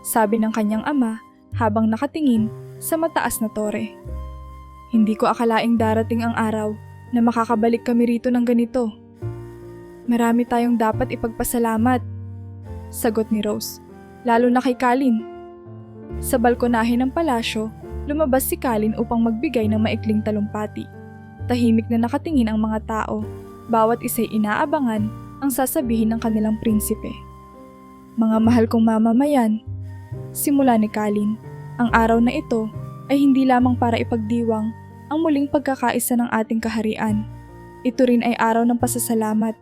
sabi ng kanyang ama habang nakatingin sa mataas na tore. "Hindi ko akalaing darating ang araw na makakabalik kami rito ng ganito. Marami tayong dapat ipagpasalamat," sagot ni Rose, "lalo na kay Colleen." Sa balkonahe ng palasyo, lumabas si Colleen upang magbigay ng maikling talumpati. Tahimik na nakatingin ang mga tao, bawat isa'y inaabangan ang sasabihin ng kanilang prinsipe. "Mga mahal kong mamamayan," simula ni Colleen, "ang araw na ito ay hindi lamang para ipagdiwang ang muling pagkakaisa ng ating kaharian. Ito rin ay araw ng pasasalamat.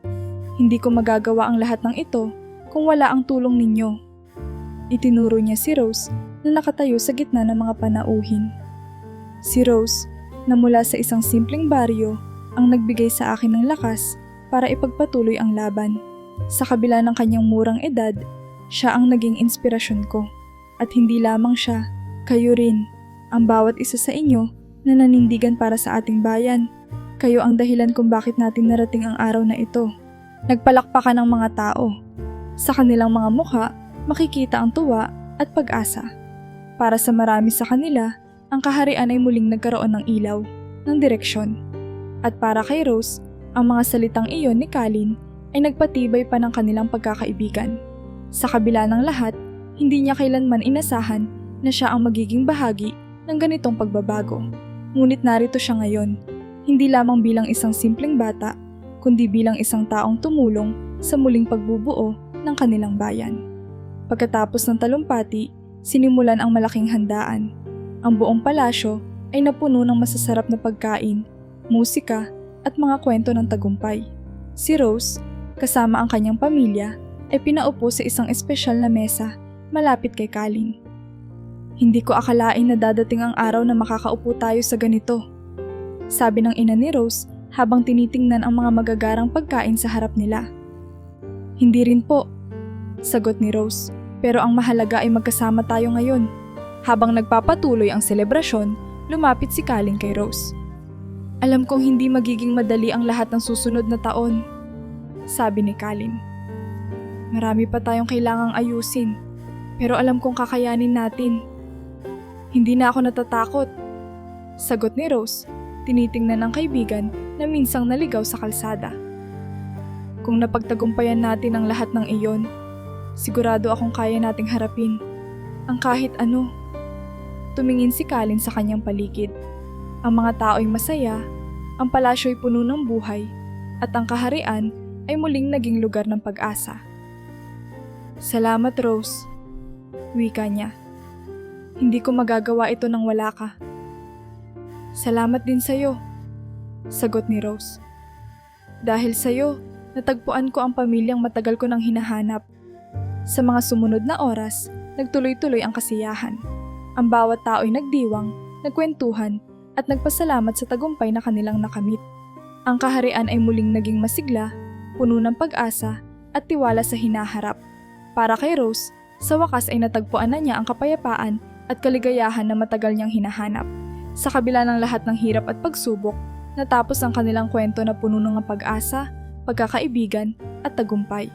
Hindi ko magagawa ang lahat ng ito kung wala ang tulong ninyo." Itinuro niya si Rose na nakatayo sa gitna ng mga panauhin. Si Rose, na mula sa isang simpleng baryo, ang nagbigay sa akin ng lakas para ipagpatuloy ang laban. Sa kabila ng kanyang murang edad, siya ang naging inspirasyon ko. At hindi lamang siya, kayo rin, ang bawat isa sa inyo na nanindigan para sa ating bayan. Kayo ang dahilan kung bakit natin narating ang araw na ito. Nagpalakpakan ng mga tao. Sa kanilang mga mukha, makikita ang tuwa at pag-asa. Para sa marami sa kanila, ang kaharian ay muling nagkaroon ng ilaw, ng direksyon. At para kay Rose, ang mga salitang iyon ni Colleen ay nagpatibay pa ng kanilang pagkakaibigan. Sa kabila ng lahat, hindi niya kailanman inasahan na siya ang magiging bahagi ng ganitong pagbabago. Ngunit narito siya ngayon, hindi lamang bilang isang simpleng bata, kundi bilang isang taong tumulong sa muling pagbubuo ng kanilang bayan. Pagkatapos ng talumpati, sinimulan ang malaking handaan. Ang buong palasyo ay napuno ng masasarap na pagkain, musika at mga kwento ng tagumpay. Si Rose, kasama ang kanyang pamilya, ay pinaupo sa isang espesyal na mesa malapit kay Colleen. "Hindi ko akalain na dadating ang araw na makakaupo tayo sa ganito," sabi ng ina ni Rose habang tinitingnan ang mga magagarang pagkain sa harap nila. "Hindi rin po," sagot ni Rose, "pero ang mahalaga ay magkasama tayo ngayon." Habang nagpapatuloy ang selebrasyon, lumapit si Colleen kay Rose. "Alam kong hindi magiging madali ang lahat ng susunod na taon," sabi ni Colleen. "Marami pa tayong kailangang ayusin, pero alam kong kakayanin natin." "Hindi na ako natatakot," sagot ni Rose, tinitingnan ang kaibigan na minsang naligaw sa kalsada. "Kung napagtagumpayan natin ang lahat ng iyon, sigurado akong kaya nating harapin ang kahit ano." Tumingin si Colleen sa kanyang paligid. Ang mga tao ay masaya, ang palasyo ay puno ng buhay, at ang kaharian ay muling naging lugar ng pag-asa. "Salamat, Rose," wika niya. "Hindi ko magagawa ito nang wala ka." "Salamat din sa'yo," sagot ni Rose. "Dahil sa'yo, natagpuan ko ang pamilyang matagal ko nang hinahanap." Sa mga sumunod na oras, nagtuloy-tuloy ang kasiyahan. Ang bawat tao ay nagdiwang, nagkwentuhan, at nagpasalamat sa tagumpay na kanilang nakamit. Ang kaharian ay muling naging masigla, puno ng pag-asa at tiwala sa hinaharap. Para kay Rose, sa wakas ay natagpuan na niya ang kapayapaan at kaligayahan na matagal niyang hinahanap. Sa kabila ng lahat ng hirap at pagsubok, natapos ang kanilang kwento na puno ng pag-asa, pagkakaibigan at tagumpay.